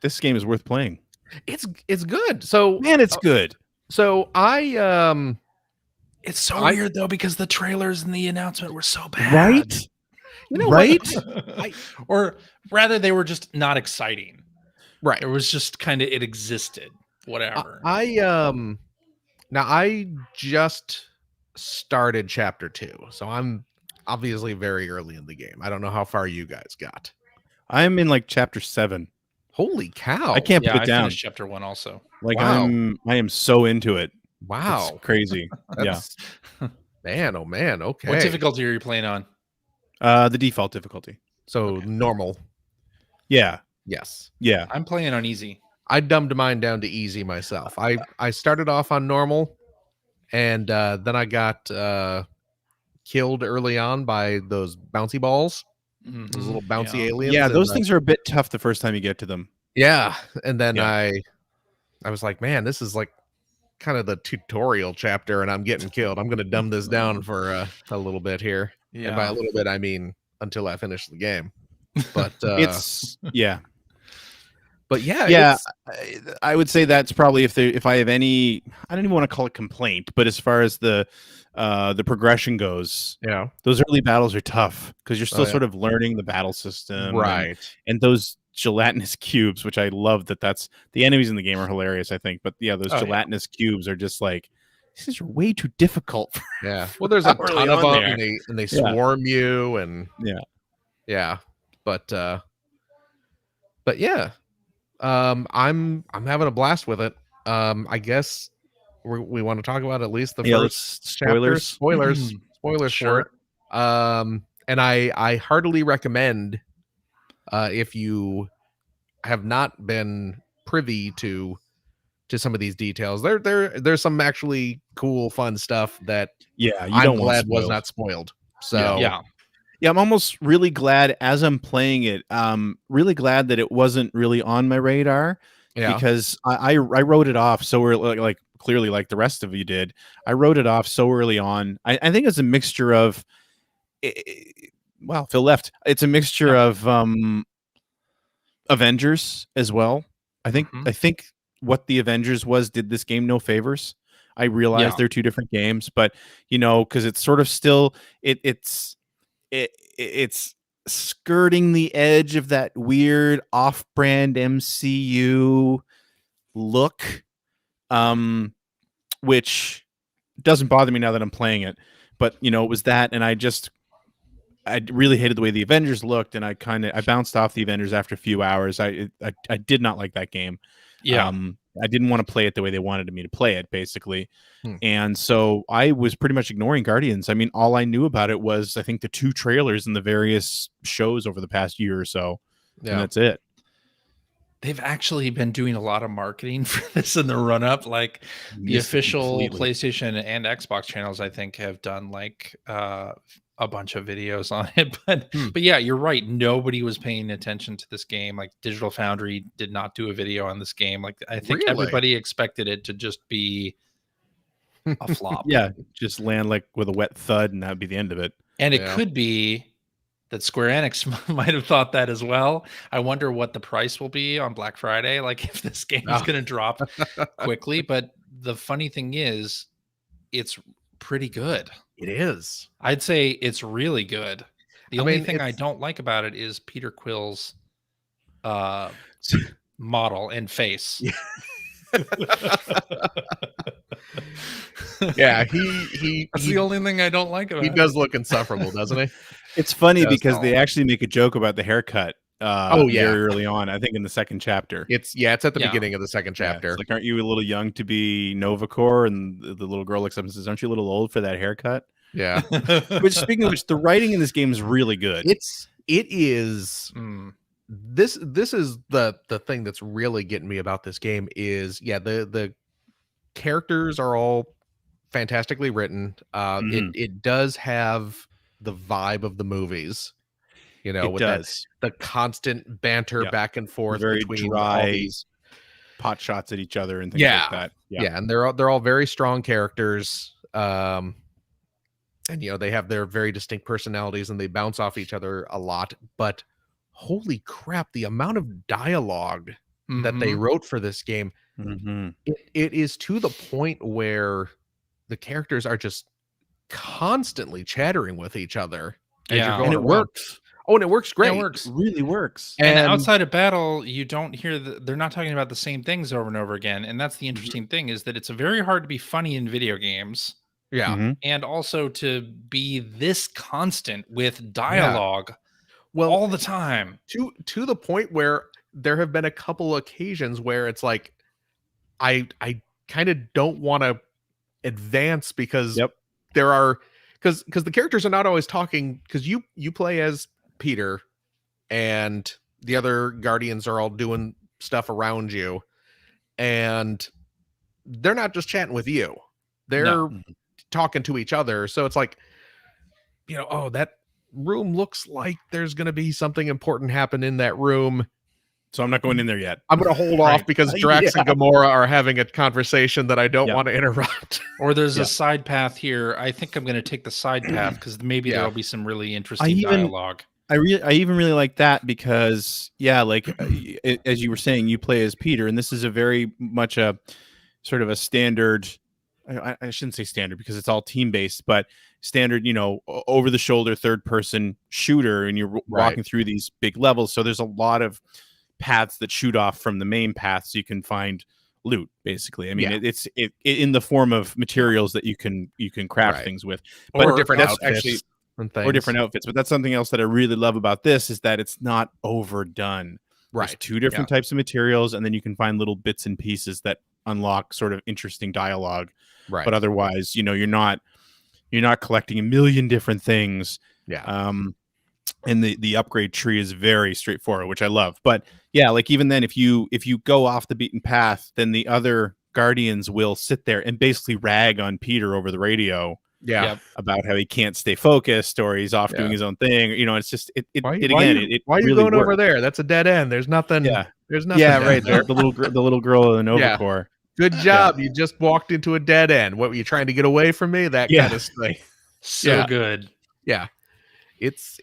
this game is worth playing. it's good. So Man, it's good. so I It's so I- weird though because the trailers and the announcement were so bad. Right? you know Right? what? Or rather, they were just not exciting. Right. It was just kind of it existed. Whatever. Now I just started chapter 2, so I'm obviously very early in the game. I don't know how far you guys got. I'm in like chapter 7. Holy cow! I can't yeah, put I it down. finished chapter 1 also. Like Wow. I am so into it. Wow, It's crazy. Yeah. That's, man, oh man. Okay, What difficulty are you playing on? The default difficulty. so normal. Yeah. Yes, Yeah. I'm playing on easy. I dumbed mine down to easy myself. I started off on normal, and then I got killed early on by those bouncy balls, those little bouncy Yeah. aliens. Yeah, and, those things are a bit tough the first time you get to them. Yeah, and then Yeah. I was like, man, this is like kind of the tutorial chapter, and I'm getting killed. I'm gonna dumb this down for a little bit here, and by a little bit I mean until I finish the game. But It's but yeah, yeah. it's- I would say that's probably if I have any, I don't even want to call it complaint, but as far as the progression goes, yeah, those early battles are tough because you're still yeah. sort of learning the battle system, right. And those gelatinous cubes, which I love that's the enemies in the game are hilarious, I think. But yeah, those gelatinous cubes are just like, these are way too difficult. Yeah. Well, there's a Early ton of on them, there. and they Yeah. swarm you, and yeah. But yeah, I'm having a blast with it. I guess we want to talk about at least the first chapter. Spoilers for Sure. it. And I heartily recommend if you have not been privy to some of these details. There's some actually cool, fun stuff that Yeah, you I'm don't want glad was spoiled. not spoiled. So Yeah. Yeah, I'm almost really glad as I'm playing it. Really glad that it wasn't really on my radar because I wrote it off so early, like clearly like the rest of you did. I wrote it off so early on. I think it's a mixture of. Well, Phil left. It's a mixture of Avengers as well. I think what the Avengers was did this game no favors. I realize they're two different games, but because it's sort of still it's skirting the edge of that weird off-brand MCU look, which doesn't bother me now that I'm playing it. But it was that, and I really hated the way the Avengers looked, and I bounced off the Avengers after a few hours. I did not like that game. Yeah. I didn't want to play it the way they wanted me to play it, basically. And so I was pretty much ignoring Guardians. I mean, all I knew about it was, I think, the 2 trailers and the various shows over the past year or so. Yeah. And that's it. They've actually been doing a lot of marketing for this in the run up. Like the official PlayStation and Xbox channels, I think, have done like a bunch of videos on it. But yeah, you're right. Nobody was paying attention to this game. Like Digital Foundry did not do a video on this game. Like I think everybody expected it to just be a flop. Yeah, just land like with a wet thud, and that'd be the end of it. And it could be that Square Enix might have thought that as well. I wonder what the price will be on Black Friday, like if this game is going to drop quickly. But the funny thing is, it's pretty good. It is. I'd say it's really good. The only thing I don't like about it is Peter Quill's model and face. Yeah, he that's the only thing I don't like about it. He does look insufferable, doesn't he? It's funny because they actually make a joke about the haircut very early on. I think in the second chapter. It's at the beginning of the second chapter. It's like, aren't you a little young to be Nova Corps? And the little girl looks up and says, aren't you a little old for that haircut? Yeah. Which, speaking of which, the writing in this game is really good. It is. This is the thing that's really getting me about this game is the characters are all fantastically written. It does have the vibe of the movies, with the constant banter back and forth, very between dry all these pot shots at each other and things like that. Yeah, and they're all very strong characters. And they have their very distinct personalities and they bounce off each other a lot. But holy crap, the amount of dialogue that they wrote for this game, it is to the point where the characters are just constantly chattering with each other as you're going and it around. Works. Oh, and it works great. It works. It really works. And outside of battle, you don't hear they're not talking about the same things over and over again. And that's the interesting thing, is that it's very hard to be funny in video games. Yeah. And also to be this constant with dialogue all the time. To the point where there have been a couple occasions where it's like I kind of don't want to advance because there are because the characters are not always talking, because you play as Peter and the other Guardians are all doing stuff around you, and they're not just chatting with you, they're talking to each other. So it's like, that room looks like there's going to be something important happen in that room, so I'm not going in there yet. I'm going to hold off because Drax and Gamora are having a conversation that I don't want to interrupt. Or there's a side path here. I think I'm going to take the side path because maybe there'll be some really interesting dialogue. I even really like that because, like as you were saying, you play as Peter, and this is a very much a sort of a standard. I shouldn't say standard because it's all team based, but standard, over the shoulder, third person shooter, and you're walking through these big levels. So there's a lot of paths that shoot off from the main path, so you can find loot, basically. I mean, it's in the form of materials that you can craft things with, or different outfits. Or different outfits. But that's something else that I really love about this, is that it's not overdone. There's 2 different types of materials, and then you can find little bits and pieces that unlock sort of interesting dialogue. Right. But otherwise, you're not collecting a million different things. And the upgrade tree is very straightforward, which I love. But like even then, if you go off the beaten path, then the other Guardians will sit there and basically rag on Peter over the radio. Yeah. Yep. about how he can't stay focused or he's off doing his own thing. You know, it's just it Why really are you going works. over there? That's a dead end. There's nothing. Yeah. There's nothing. Yeah, down right. there. The little girl in the Nova Yeah. Corps. Good job. You just walked into a dead end. What were you trying to get away from me? That kind of thing. So good. Yeah. It's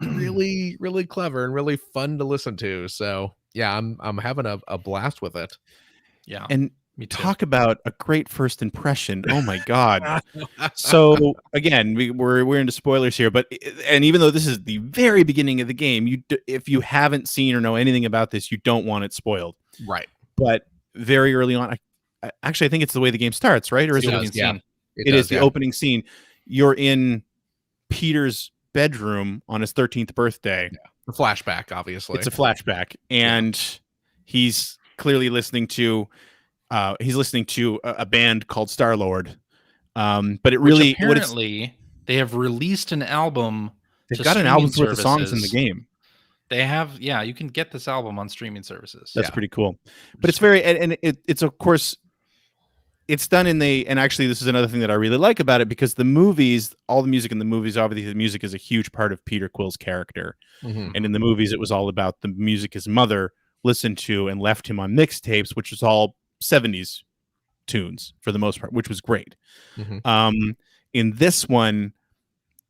really, really clever and really fun to listen to. So yeah, I'm having a blast with it. Yeah. And me too. talk about a great first impression. Oh my God. So again, we're into spoilers here, but even though this is the very beginning of the game, if you haven't seen or know anything about this, you don't want it spoiled. Right. But very early on, I think it's the way the game starts, right? Or is it? Yeah. It is the opening scene. You're in Peter's bedroom on his 13th birthday. Yeah. A flashback, obviously. It's a flashback, and he's clearly listening to a band called Starlord. But it really apparently they have released an album. They've got an album's worth of songs in the game. They have, you can get this album on streaming services. That's pretty cool. But it's very, and it's of course, it's done and actually this is another thing that I really like about it, because the movies, all the music in the movies, obviously the music is a huge part of Peter Quill's character. Mm-hmm. And in the movies, it was all about the music his mother listened to and left him on mixtapes, which was all 70s tunes for the most part, which was great. Mm-hmm. In this one,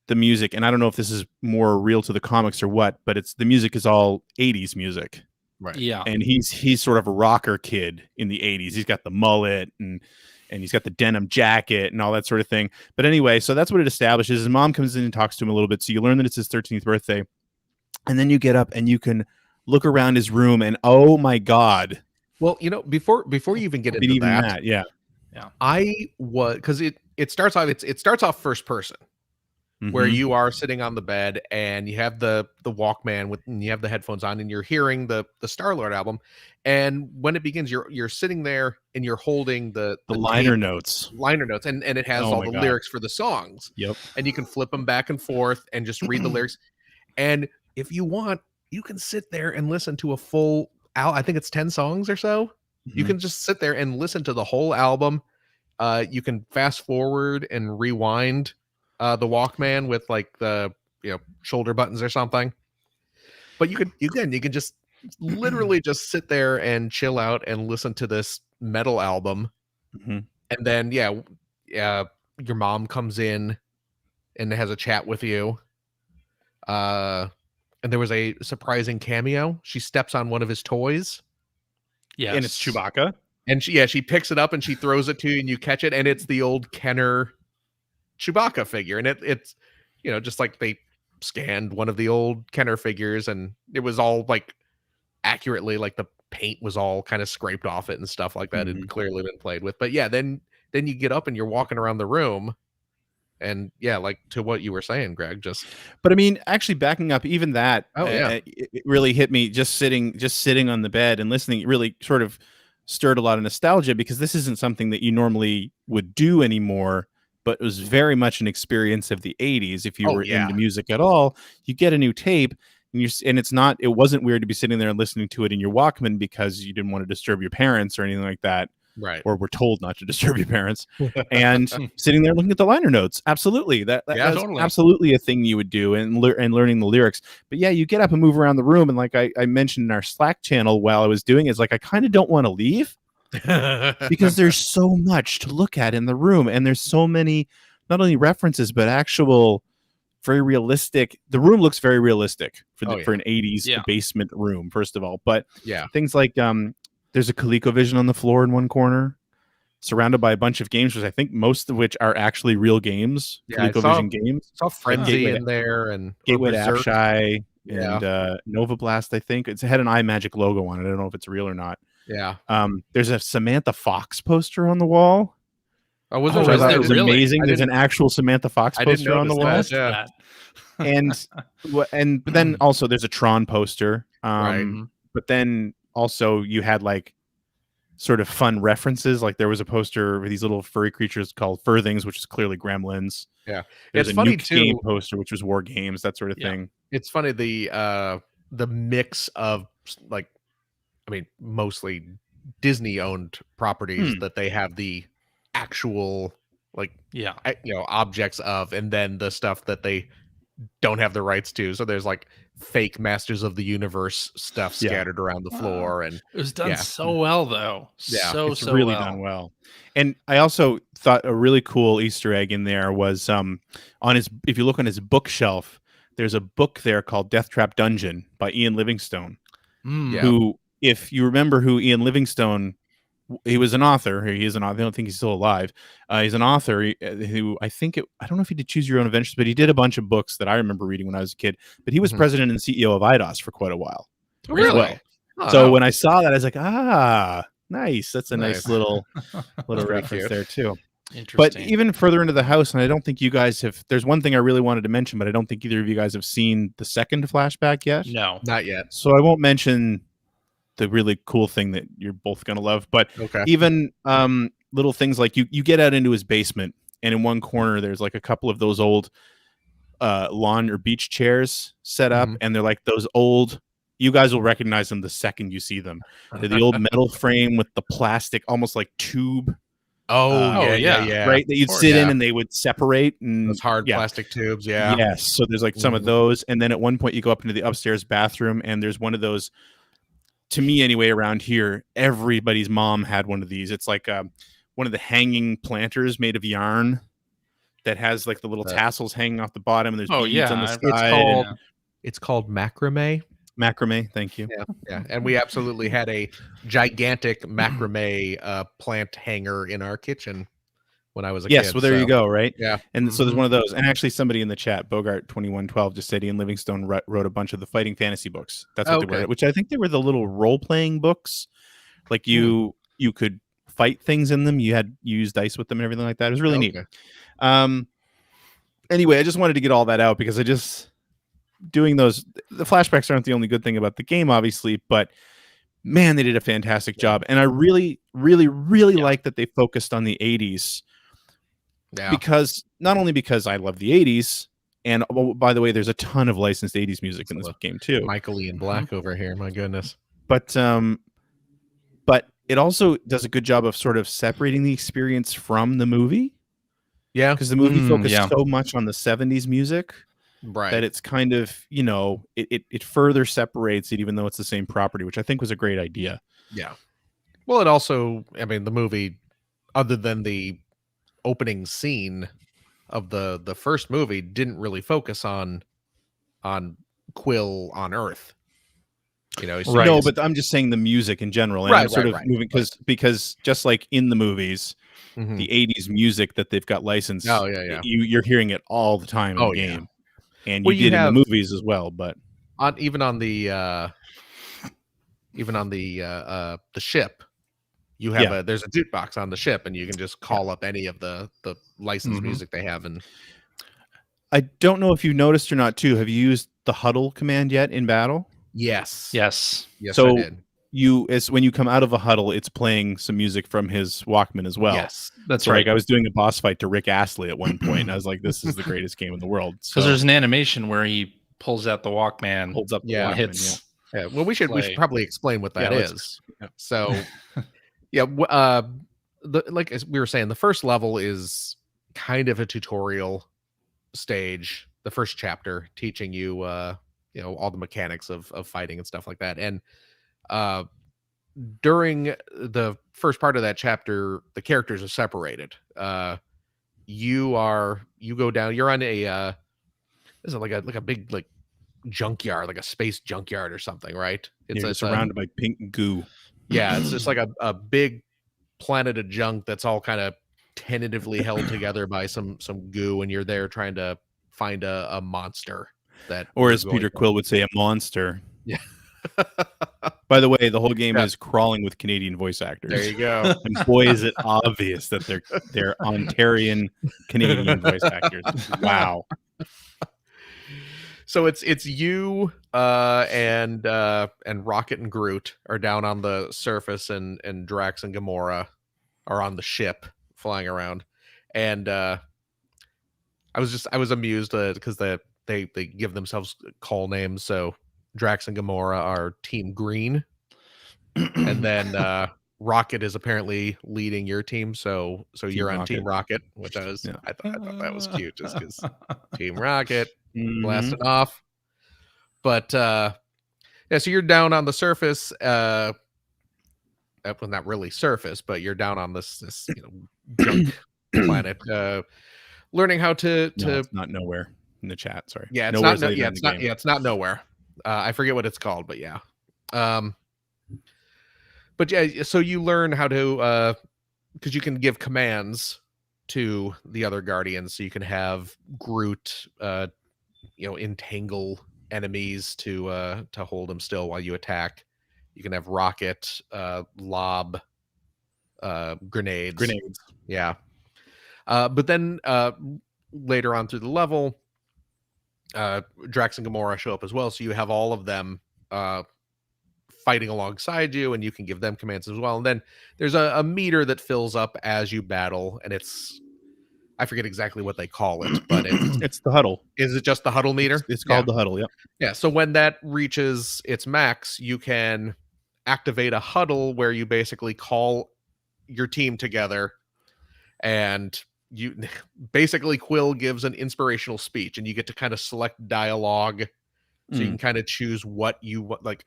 the music, and I don't know if this is more real to the comics or what, but the music is all 80s music. Right. Yeah. And he's sort of a rocker kid in the 80s. He's got the mullet and he's got the denim jacket and all that sort of thing. But anyway, so that's what it establishes. His mom comes in and talks to him a little bit. So you learn that it's his 13th birthday. And then you get up and you can look around his room and oh my God. Well, before you even get into that, I was, because it starts off first person. Mm-hmm. Where you are sitting on the bed and you have the Walkman and you have the headphones on and you're hearing the Starlord album, and when it begins, you're sitting there and you're holding the liner notes, and it has all the lyrics for the songs. Yep, and you can flip them back and forth and just read the lyrics. And if you want, you can sit there and listen to a full I think it's 10 songs or so. Mm-hmm. You can just sit there and listen to the whole album. You can fast forward and rewind the Walkman with like the shoulder buttons or something, but you can just literally just sit there and chill out and listen to this metal album. Mm-hmm. And then your mom comes in and has a chat with you, and there was a surprising cameo. She steps on one of his toys, and it's Chewbacca, and she picks it up and she throws it to you and you catch it, and it's the old Kenner Chewbacca figure, and it's just like they scanned one of the old Kenner figures and it was all like accurately, like the paint was all kind of scraped off it and stuff like that. Mm-hmm. It clearly been played with. But then you get up and you're walking around the room, and like to what you were saying, Greg, but I mean, actually backing up even that, it really hit me just sitting on the bed and listening. It really sort of stirred a lot of nostalgia, because this isn't something that you normally would do anymore. But it was very much an experience of the 80s. If you were into music at all, you get a new tape and it wasn't weird to be sitting there and listening to it in your Walkman because you didn't want to disturb your parents or anything like that. Right. Or were told not to disturb your parents, and sitting there looking at the liner notes. Absolutely. That's totally. Absolutely a thing you would do, and learning the lyrics. But yeah, you get up and move around the room. And like I mentioned in our Slack channel while I was doing it, it's like, I kind of don't want to leave. Because there's so much to look at in the room, and there's so many not only references but actual very realistic. The room looks very realistic for an 80s basement room, first of all. But things like there's a ColecoVision on the floor in one corner, surrounded by a bunch of games, which I think most of which are actually real games. ColecoVision games. Saw Frenzy in there, and Gateway to Apshai and Nova Blast. I think it had an iMagic logo on it. I don't know if it's real or not. Yeah. There's a Samantha Fox poster on the wall. Oh, was it really amazing? There's an actual Samantha Fox poster on the wall. Yeah. But then also there's a Tron poster. Right. But then also you had like sort of fun references. Like there was a poster with these little furry creatures called Furthings, which is clearly Gremlins. Yeah. There's it's a funny Nuke too. Game poster, which was War Games, that sort of thing. It's funny the mix of like, I mean, mostly Disney owned properties that they have the actual like Yeah. objects of, and then the stuff that they don't have the rights to. So there's like fake Masters of the Universe stuff scattered around the floor, and it was done so well, though. Yeah, It's really done well. And I also thought a really cool Easter egg in there was on his, if you look on his bookshelf, there's a book there called Deathtrap Dungeon by Ian Livingstone. Yeah. Who, if you remember who Ian Livingstone, he was an author. He is an author. I don't think he's still alive. He's an author who I don't know if he did Choose Your Own Adventures, but he did a bunch of books that I remember reading when I was a kid. But he was president and CEO of IDOS for quite a while. Really? Well. So when I saw that, I was like, nice. That's a nice little reference there too. But even further into the house, and I don't think you guys have, there's one thing I really wanted to mention, but I don't think either of you guys have seen the second flashback yet. No, not yet. So I won't mention the really cool thing that you're both going to love, but even little things like you get out into his basement, and in one corner, there's like a couple of those old lawn or beach chairs set up, and they're like those old, you guys will recognize them the second you see them. They're the old metal frame with the plastic, almost like tube. Yeah. Right, that you'd sit in and they would separate, and those hard plastic tubes. Yeah. Yes. So there's like some of those, and then at one point you go up into the upstairs bathroom, and there's one of those. To me, anyway, around here, everybody's mom had one of these. It's like one of the hanging planters made of yarn that has like the little tassels hanging off the bottom, and there's beads on the side. It's called macrame. Macrame, thank you. Yeah. And we absolutely had a gigantic macrame plant hanger in our kitchen when I was a kid. Yes, well, there you go, right? Yeah. And so there's one of those. And actually, somebody in the chat, Bogart2112, just said Ian Livingstone wrote a bunch of the fighting fantasy books. That's what they were, which I think they were the little role-playing books. Like you could fight things in them. You used dice with them and everything like that. It was really neat. Anyway, I just wanted to get all that out because doing those, the flashbacks aren't the only good thing about the game, obviously, but man, they did a fantastic job. And I really, really, really like that they focused on the 80s. Yeah. Because not only because I love the 80s, and by the way, there's a ton of licensed 80s music in this game too. Michael Ian Black over here, my goodness. But it also does a good job of sort of separating the experience from the movie. Yeah, because the movie focused so much on the 70s music. Right. That it's kind of, it further separates it, even though it's the same property, which I think was a great idea. Yeah. Well, it also, I mean, the movie, other than the opening scene of the first movie, didn't really focus on Quill on Earth. No, but I'm just saying the music in general, and I'm sort of moving because just like in the movies, the 80s music that they've got licensed, you're hearing it all the time in the game. And you did in the movies as well, but even on the ship, you have there's a jukebox on the ship, and you can just call up any of the licensed music they have. And I don't know if you noticed or not too. Have you used the huddle command yet in battle? Yes. So I did. When you come out of a huddle, it's playing some music from his Walkman as well. Yes, that's right. Like I was doing a boss fight to Rick Astley at one point, and I was like, "This is the greatest game in the world." Because there's an animation where he pulls out the Walkman, holds up, and hits. Yeah. Well, we should probably explain what that is. So, like as we were saying, the first level is kind of a tutorial stage. The first chapter teaching you, all the mechanics of fighting and stuff like that, and during the first part of that chapter, the characters are separated. You go down, you're on a is it like a big like junkyard, like a space junkyard or something, right? It's surrounded by pink goo. Yeah, it's just like a big planet of junk that's all kind of tentatively held together by some goo, and you're there trying to find a monster that, or as Peter Quill would say, a monster. Yeah. By the way, the whole game is crawling with Canadian voice actors. There you go. And boy, is it obvious that they're Ontarian Canadian voice actors. Wow. So it's you and Rocket and Groot are down on the surface, and Drax and Gamora are on the ship flying around. And I was amused because they give themselves call names. So Drax and Gamora are Team Green, and then Rocket is apparently leading your team, so you're on Rocket. Team Rocket, which I thought that was cute, just because Team Rocket blasting Mhm. off. But yeah, so you're down on the surface. Well, not really surface, but you're down on this junk planet, learning how to. No, it's not nowhere in the chat. Sorry. Yeah, it's Nowhere's not. later Yeah, in it's the not. game. Yeah, it's not nowhere. I forget what it's called, but yeah. But yeah, so you learn how to, because you can give commands to the other guardians, so you can have Groot, entangle enemies to hold them still while you attack. You can have Rocket lob grenades. Yeah. But then later on through the level, Drax and Gamora show up as well, so you have all of them fighting alongside you, and you can give them commands as well. And then there's a meter that fills up as you battle, and I forget exactly what they call it, but it's the huddle. Is it just the huddle meter? It's called the huddle. Yep. Yeah. So when that reaches its max, you can activate a huddle where you basically call your team together, and you basically Quill gives an inspirational speech, and you get to kind of select dialogue, so you can kind of choose what you want. Like,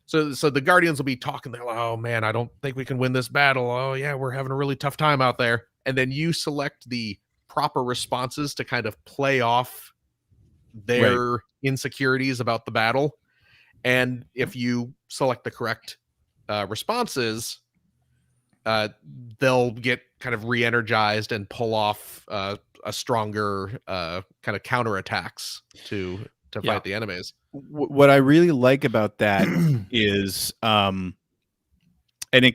so the Guardians will be talking. They're like, "Oh man, I don't think we can win this battle. Oh yeah, we're having a really tough time out there." And then you select the proper responses to kind of play off their insecurities about the battle. And if you select the correct responses, they'll get kind of re-energized and pull off a stronger kind of counterattacks to fight the enemies. What I really like about that is,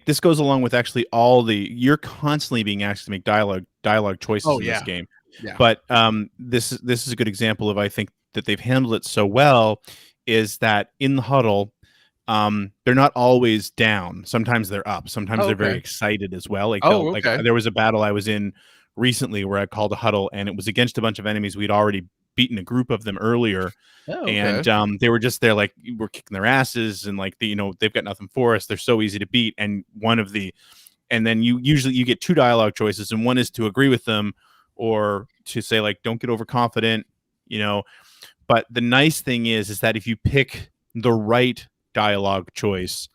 this goes along with actually you're constantly being asked to make dialogue choices in this game. Yeah. But this is a good example of, I think, that they've handled it so well, is that in the huddle, they're not always down. Sometimes they're up. Sometimes they're very excited as well. Like, like there was a battle I was in recently where I called a huddle, and it was against a bunch of enemies we'd already beaten a group of them earlier. And they were just there, like, we're kicking their asses, and like they've got nothing for us. They're so easy to beat. And then you usually get two dialogue choices, and one is to agree with them or to say, like, don't get overconfident, But the nice thing is that if you pick the right dialogue choice,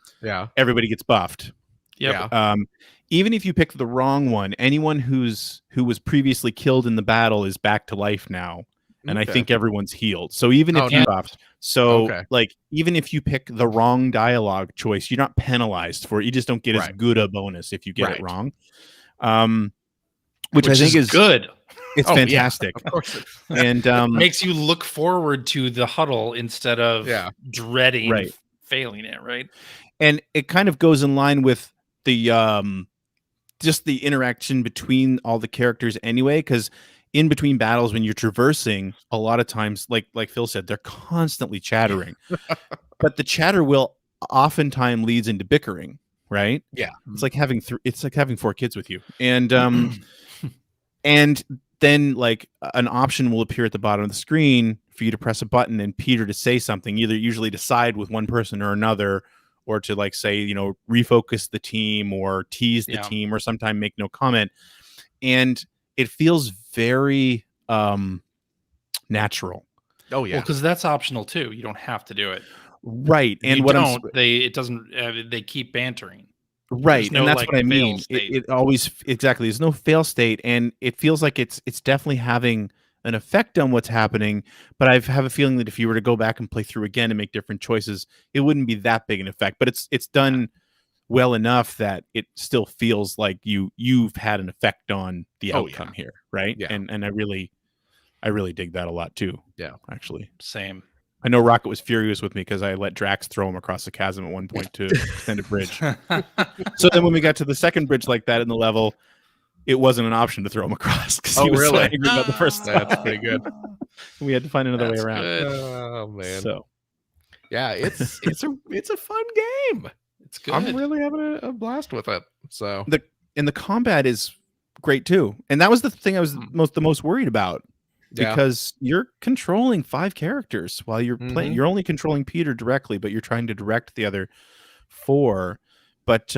everybody gets buffed. Even if you pick the wrong one, anyone who was previously killed in the battle is back to life now. And I think everyone's healed. So even if you buffed, like, even if you pick the wrong dialogue choice, you're not penalized for it. You just don't get as good a bonus if you get it wrong. Which I think is good. It's fantastic. Of course. And makes you look forward to the huddle instead of dreading failing it, right? And it kind of goes in line with the just the interaction between all the characters anyway, because in between battles, when you're traversing, a lot of times, like Phil said, they're constantly chattering. But the chatter will oftentimes leads into bickering, right? Yeah. It's like having having four kids with you. And and then, like, an option will appear at the bottom of the screen for you to press a button and Peter to say something, usually to side with one person or another, or to, like, say, refocus the team or tease the team, or sometime make no comment. And it feels very natural. Oh yeah. Well, because that's optional too. You don't have to do it. Right. And they keep bantering. Right. And that's what I mean. It always, exactly. There's no fail state. And it feels like it's definitely having an effect on what's happening. But I have a feeling that if you were to go back and play through again and make different choices, it wouldn't be that big an effect. But it's done well enough that it still feels like you've had an effect on the outcome here. Right. Yeah. And I really dig that a lot too. Yeah. Actually. Same. I know Rocket was furious with me because I let Drax throw him across the chasm at one point to extend a bridge. So then when we got to the second bridge like that in the level, it wasn't an option to throw him across because he was so angry about the first time. That's pretty good. We had to find another way around. Good. Oh man. So yeah, it's a fun game. It's good. I'm really having a blast with it. So the combat is great too. And that was the thing I was the most worried about. Because you're controlling 5 characters while you're playing. You're only controlling Peter directly, but you're trying to direct the other 4. But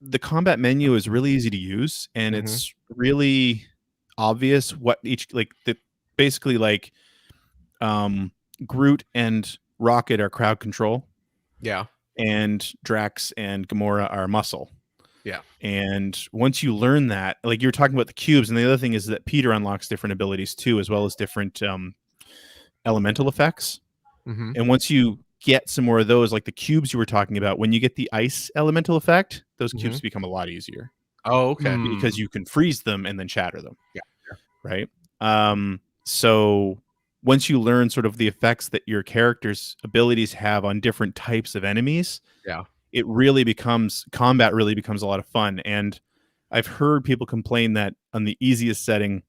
the combat menu is really easy to use, and it's really obvious what each basically like Groot and Rocket are crowd control. Yeah. And Drax and Gamora are muscle. Yeah. And once you learn that, like you're talking about the cubes, and the other thing is that Peter unlocks different abilities too, as well as different elemental effects. And once you get some more of those, like the cubes you were talking about, when you get the ice elemental effect, those cubes become a lot easier. Oh, okay. Because you can freeze them and then shatter them. Yeah. Right. So once you learn sort of the effects that your character's abilities have on different types of enemies, it really becomes combat really becomes a lot of fun. And I've heard people complain that on the easiest setting,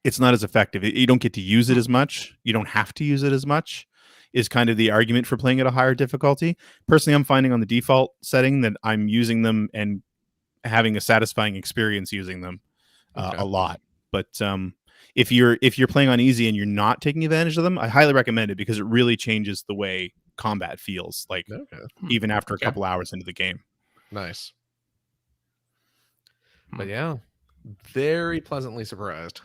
it's not as effective. You don't get to use it as much. You don't have to use it as much, is kind of the argument for playing at a higher difficulty. Personally, I'm finding on the default setting that I'm using them and having a satisfying experience using them a lot. But if you're playing on easy and you're not taking advantage of them, I highly recommend it because it really changes the way combat feels, like even after a couple hours into the game. Nice. But yeah, very pleasantly surprised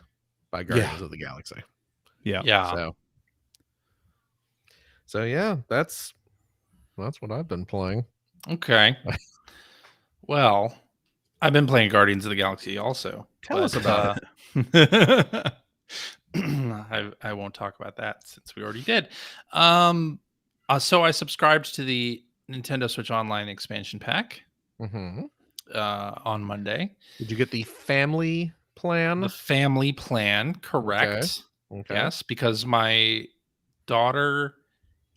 by Guardians of the Galaxy. Yeah. So yeah, that's what I've been playing. Okay. Well, I've been playing Guardians of the Galaxy also. Tell us about it. I won't talk about that since we already did. So I subscribed to the Nintendo Switch Online expansion pack on Monday. Did you get the family plan? The family plan, correct. Okay. Yes, because my daughter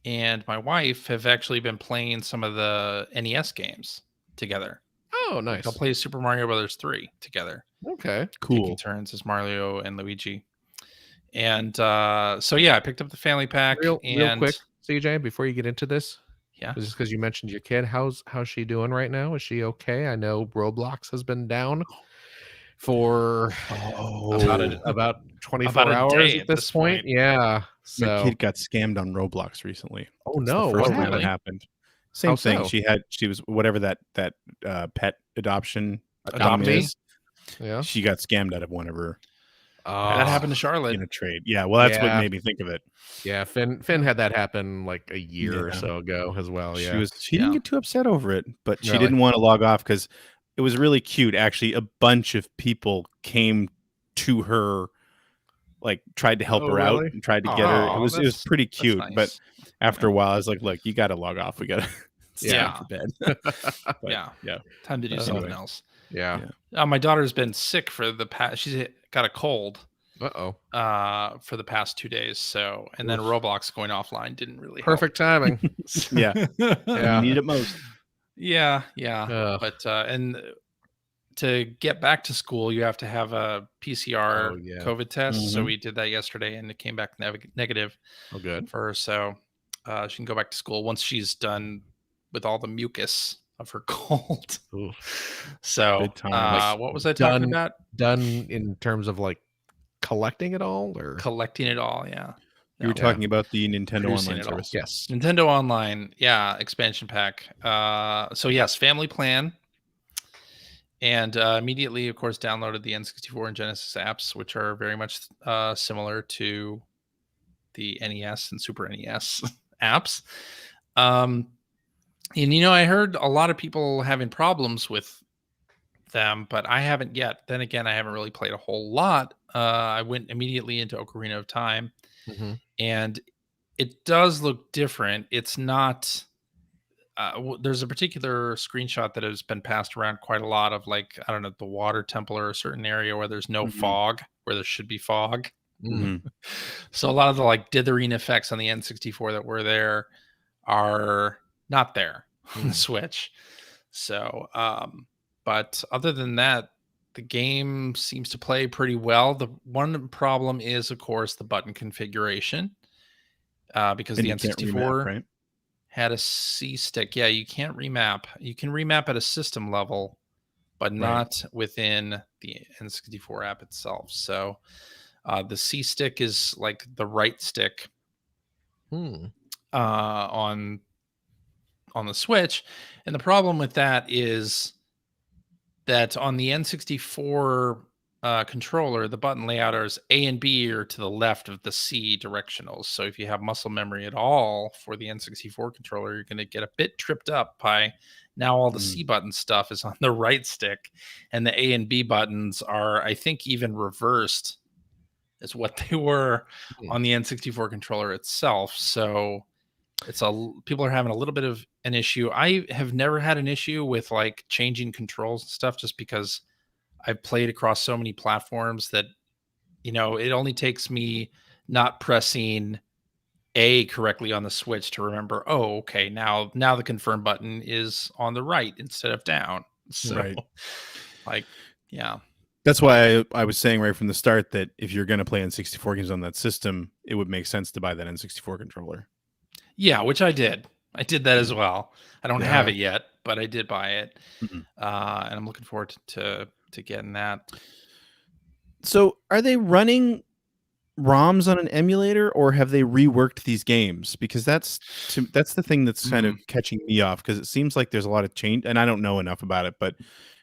and my wife have actually been playing some of the NES games together. Oh, nice. They'll play Super Mario Brothers 3 together. Okay, cool. Taking turns as Mario and Luigi. And so yeah, I picked up the family pack. Real quick, CJ, before you get into this, just because you mentioned your kid, how's she doing right now? Is she okay? I know Roblox has been down for about 24 hours at this point. Yeah, so my kid got scammed on Roblox recently. Oh no, what happened? Same thing. She was whatever that pet adoption is. Yeah, she got scammed out of one of her. That happened to Charlotte in a trade. Yeah, well, that's what made me think of it. Yeah, Finn had that happen like a year or so ago as well. Yeah, she didn't get too upset over it, but she didn't want to log off because it was really cute. Actually, a bunch of people came to her, like tried to help her out and tried to get her. It was pretty cute, nice. But after a while, I was like, "Look, you got to log off. We got to stay for bed." Time to do something else. Yeah. My daughter's been sick for the past. She's got a cold. For the past 2 days. So, and then Roblox going offline didn't really perfect timing. You need it most. Yeah. But and to get back to school, you have to have a PCR COVID test. So we did that yesterday, and it came back negative. Oh, good for her. So she can go back to school once she's done with all the mucus of her cold. So what was I talking about? Done in terms of like collecting it all, or collecting it all? You were talking about the Nintendo Online service. Yes, Nintendo Online. Expansion pack. So yes, family plan. And immediately, of course, downloaded the N64 and Genesis apps, which are very much similar to the NES and Super NES apps. And, I heard a lot of people having problems with them, but I haven't yet. Then again, I haven't really played a whole lot. I went immediately into Ocarina of Time, and it does look different. It's not... there's a particular screenshot that has been passed around quite a lot of, like, I don't know, the water temple or a certain area where there's no fog, where there should be fog. So a lot of the like dithering effects on the N64 that were there are not there on the Switch. So, but other than that, the game seems to play pretty well. The one problem is, of course, the button configuration, because the N64 had a C stick. Yeah, you can't remap. You can remap at a system level, but not within the N64 app itself. So the C stick is like the right stick on the Switch. And the problem with that is that on the N64 controller, the button layout is A and B are to the left of the C directionals. So if you have muscle memory at all for the N64 controller, you're going to get a bit tripped up by now all the C button stuff is on the right stick, and the A and B buttons are, I think, even reversed as what they were on the N64 controller itself. So people are having a little bit of an issue. I have never had an issue with like changing controls and stuff, just because I've played across so many platforms that, it only takes me not pressing A correctly on the Switch to remember, oh, okay, now the confirm button is on the right instead of down. So like, yeah. That's why I was saying right from the start that if you're going to play N64 games on that system, it would make sense to buy that N64 controller. Yeah, which I did. I did that as well. I don't have it yet, but I did buy it. And I'm looking forward to getting that. So are they running ROMs on an emulator, or have they reworked these games? Because that's the thing that's kind of catching me off, because it seems like there's a lot of change, and I don't know enough about it, but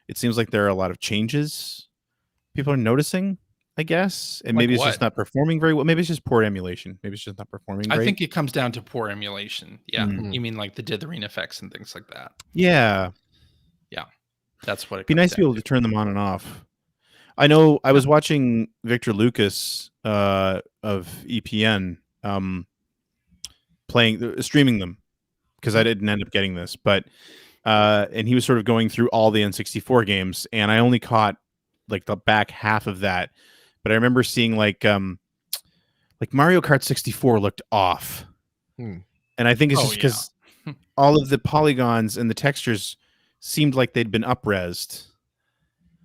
it seems like there are a lot of changes people are noticing, I guess. And maybe it's just not performing very well. Maybe it's just poor emulation. Maybe it's just not performing great. I think it comes down to poor emulation. Yeah. You mean like the dithering effects and things like that? Yeah. Yeah. That's what it be nice to be able to turn them on and off. I know I was watching Victor Lucas of EPN streaming them, because I didn't end up getting this, but and he was sort of going through all the N64 games, and I only caught like the back half of that. But I remember seeing like Mario Kart 64 looked off. And I think it's just because all of the polygons and the textures seemed like they'd been up-resed.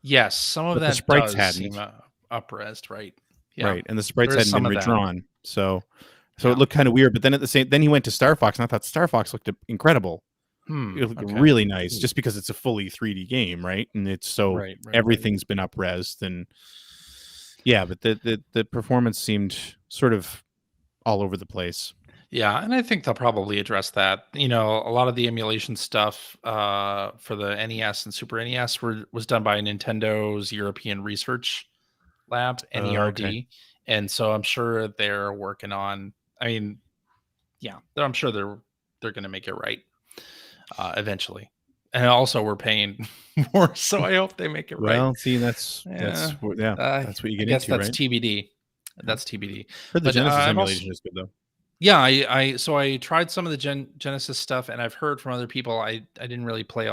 Yes, some of that the sprites does seem up-resed, right? Yeah. Right, and the sprites hadn't been redrawn. So it looked kind of weird. But then then he went to Star Fox, and I thought Star Fox looked incredible. It looked really nice, just because it's a fully 3D game, right? And it's everything's been up-resed, and but the performance seemed sort of all over the place. Yeah, and I think they'll probably address that. A lot of the emulation stuff for the NES and Super NES was done by Nintendo's European Research Lab, NERD. And so I'm sure they're working on, I'm sure they're going to make it right eventually. And also we're paying more, so I hope they make it right. Well, see, that's what you get into, that's right? TBD. That's TBD. The Genesis emulation is good, though. Yeah, I tried some of the Genesis stuff, and I've heard from other people. I didn't really play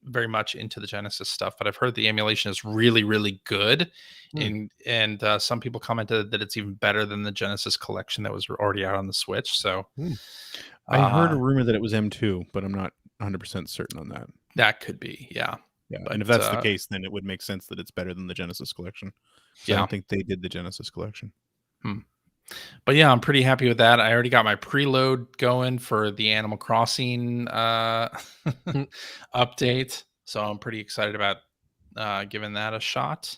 very much into the Genesis stuff, but I've heard the emulation is really, really good. And some people commented that it's even better than the Genesis collection that was already out on the Switch. So I heard a rumor that it was M2, but I'm not 100% certain on that. That could be, yeah. But, and if that's the case, then it would make sense that it's better than the Genesis collection. I don't think they did the Genesis collection. But yeah, I'm pretty happy with that. I already got my preload going for the Animal Crossing update, so I'm pretty excited about giving that a shot.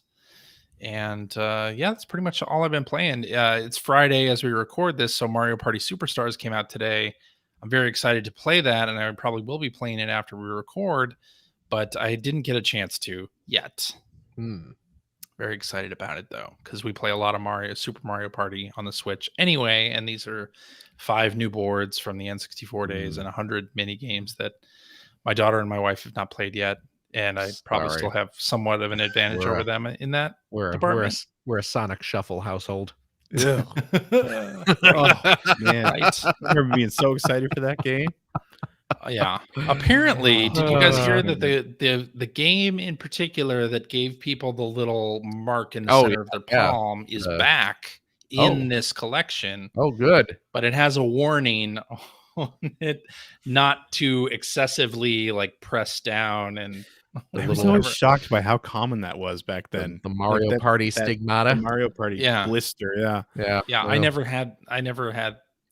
And that's pretty much all I've been playing. It's Friday as we record this, so Mario Party Superstars came out today. I'm very excited to play that, and I probably will be playing it after we record, but I didn't get a chance to yet. Very excited about it, though, because we play a lot of Super Mario Party on the Switch anyway, and these are 5 new boards from the N64 days and 100 mini games that my daughter and my wife have not played yet, and I probably still have somewhat of an advantage over them in that department. We're a Sonic Shuffle household. Yeah. Oh, man. Right. I remember being so excited for that game. Yeah. Apparently, did you guys hear that the game in particular that gave people the little mark in the center of their palm is back in this collection? Oh, good. But it has a warning on it not to excessively like press down. And I was always shocked by how common that was back then. The Mario Party stigmata. The Mario Party blister. Yeah. I never had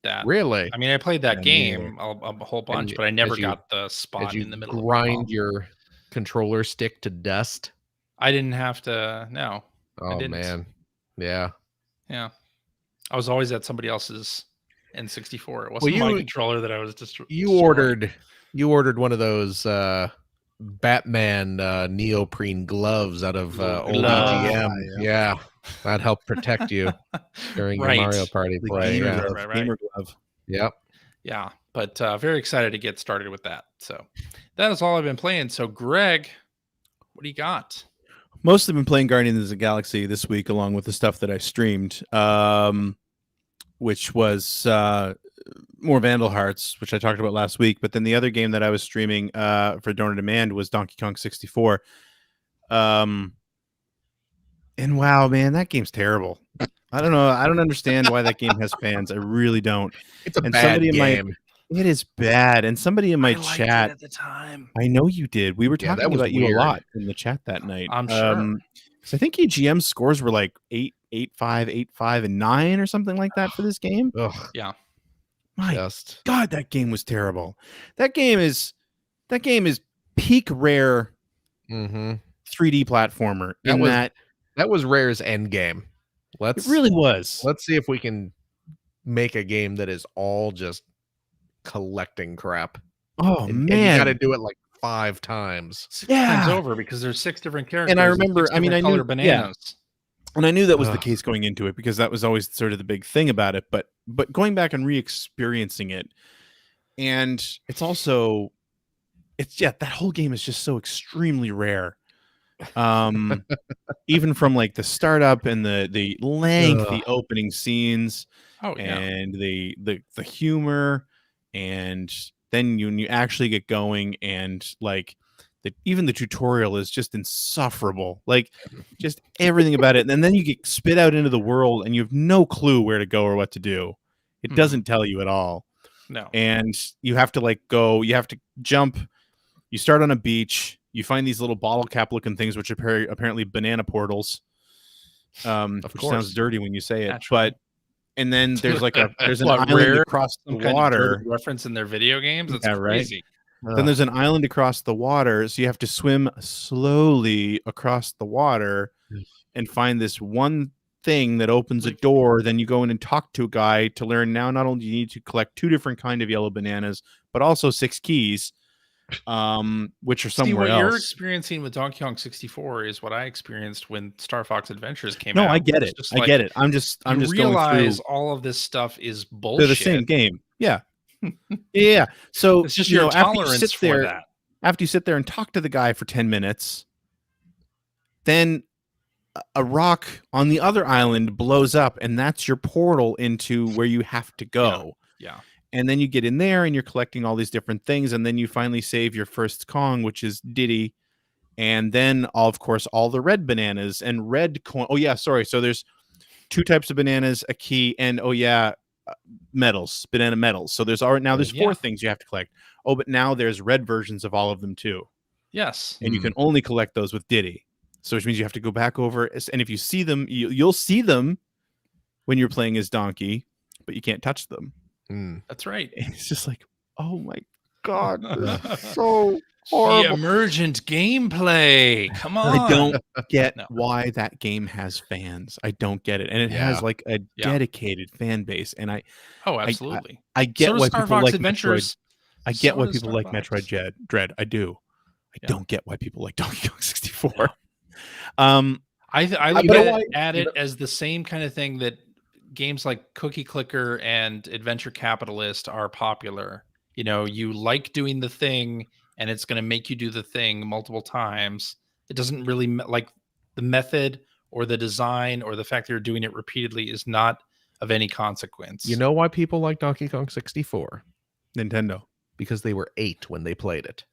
that. Really? I mean, I played that game a whole bunch, but I never got the spot in the middle. Grind your controller stick to dust. I didn't have to. No. Oh man. Yeah. I was always at somebody else's N64. It wasn't my controller that I was just. You ordered one of those Batman neoprene gloves out of old Gloves. EGM. Yeah, that helped protect you during your Mario Party The play. gamer Yeah. glove, gamer glove. Yep. Yeah, but very excited to get started with that. So that is all I've been playing. So Greg, what do you got? Mostly been playing Guardians of the Galaxy this week, along with the stuff that I streamed, which was more Vandal Hearts, which I talked about last week. But then the other game that I was streaming for Donor Demand was Donkey Kong 64. And wow, man, that game's terrible. I don't know. I don't understand why that game has fans. I really don't. It's a And bad somebody in game. It is bad. And somebody in my I liked chat it at the time. I know you did. We were Yeah, that talking was about you weird. a lot in the chat that night. I'm sure. So I think EGM scores were like 8, 5, 5, and 9 or something like that for this game. Ugh, Yeah. My just God, that game was terrible. That game is peak rare mhm. 3D platformer. That was Rare's end game. It really was. Let's see if we can make a game that is all just collecting crap. Oh And man, you got to do it like 5 times. 6 Yeah. times over because there's 6 different characters. And I remember, I mean, I knew bananas. And I knew that was the Ugh. case going into it because that was always sort of the big thing about it. But going back and re-experiencing it, and it's that whole game is just so extremely rare. Even from like the startup and the lengthy opening scenes, Oh yeah. and the humor, and then you actually get going, and like even the tutorial is just insufferable, like just everything about it. And then you get spit out into the world and you have no clue where to go or what to do. It doesn't tell you at all. No. And you have to jump. You start on a beach, you find these little bottle cap looking things, which are apparently banana portals. Which course. sounds dirty when you say it. Naturally. And then there's an What, island Rare? across the Some kind of water. dirty reference in their video games. That's Yeah, right. crazy. Then there's an island across the water, so you have to swim slowly across the water and find this one thing that opens a door. Then you go in and talk to a guy to learn now not only do you need to collect 2 different kind of yellow bananas, but also 6 keys, which are somewhere See, what you're else. experiencing with Donkey Kong 64 is what I experienced when Star Fox Adventures came No, out. I get It's it. just I like, get it. I'm just going realize through. all of this stuff is bullshit. They're the same game. Yeah. Yeah. So It's just your tolerance for that. After you sit there and talk to the guy for 10 minutes, then a rock on the other island blows up, and that's your portal into where you have to go. Yeah. And then you get in there and you're collecting all these different things, and then you finally save your first Kong, which is Diddy. And then of course all the red bananas and red coin. Oh yeah, sorry. So there's 2 types of bananas, a key, and medals, banana medals. So there's 4 things you have to collect. Oh, but now there's red versions of all of them too. Yes. And you can only collect those with Diddy. So which means you have to go back over, and if you see them, you'll see them when you're playing as Donkey, but you can't touch them. That's right. And it's just like, oh my God, so horrible. The emergent gameplay. Come on. I don't get No. why that game has fans. I don't get it. And it has like a dedicated fan base. And I absolutely. I get So does why Star people Fox like Adventures. Metroid. I get So why does people Star like Fox. Metroid Dread. I do. I don't get why people like Donkey Kong 64. I look but at it as the same kind of thing that games like Cookie Clicker and Adventure Capitalist are popular. You know, you like doing the thing, and it's going to make you do the thing multiple times. It doesn't really like the method or the design or the fact that you're doing it repeatedly is not of any consequence. You know why people like Donkey Kong 64? Nintendo. Because they were 8 when they played it.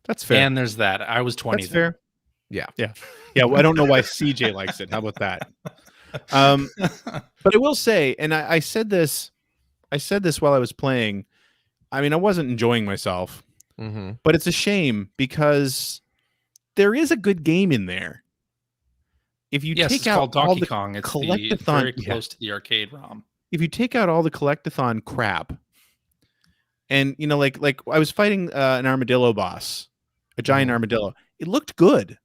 That's fair. And there's that. I was 20. That's fair. Yeah. Well, I don't know why CJ likes it. How about that? But I will say, and I said this while I was playing. I mean, I wasn't enjoying myself, but it's a shame because there is a good game in there. If you take it's out called all Donkey the Kong. It's collectathon, very close to the arcade ROM. If you take out all the collectathon crap, and like I was fighting an armadillo boss, a giant armadillo. It looked good,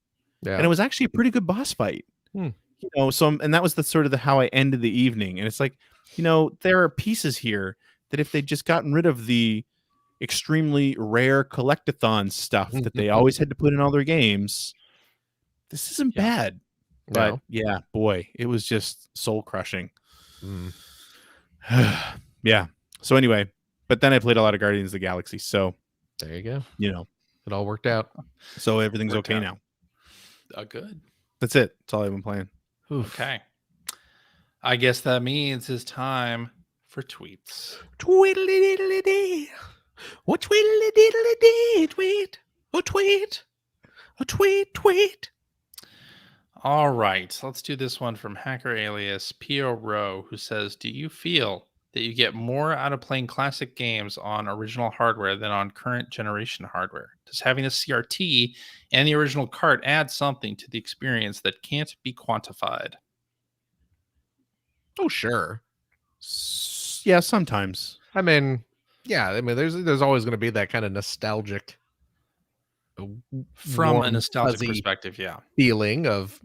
and it was actually a pretty good boss fight. And that was the sort of how I ended the evening. And it's like, there are pieces here that if they'd just gotten rid of the extremely rare collectathon stuff that they always had to put in all their games, this isn't bad. But yeah, boy, it was just soul crushing. Yeah. So anyway, but then I played a lot of Guardians of the Galaxy. So there you go. You know, it all worked out. So everything's okay now. Good. That's it. That's all I've been playing. Oof. Okay. I guess that means it's time for tweets. Tweedly-diddly-dee. Oh, tweedly-diddly-dee. Tweet. Oh, tweet. Oh, tweet, tweet. All right. So let's do this one from Hacker Alias P.O. Rowe, who says, do you feel that you get more out of playing classic games on original hardware than on current generation hardware? Does having a CRT and the original cart add something to the experience that can't be quantified? Oh, sure. Yeah, sometimes. I mean, there's always going to be that kind of nostalgic, from a nostalgic perspective, feeling of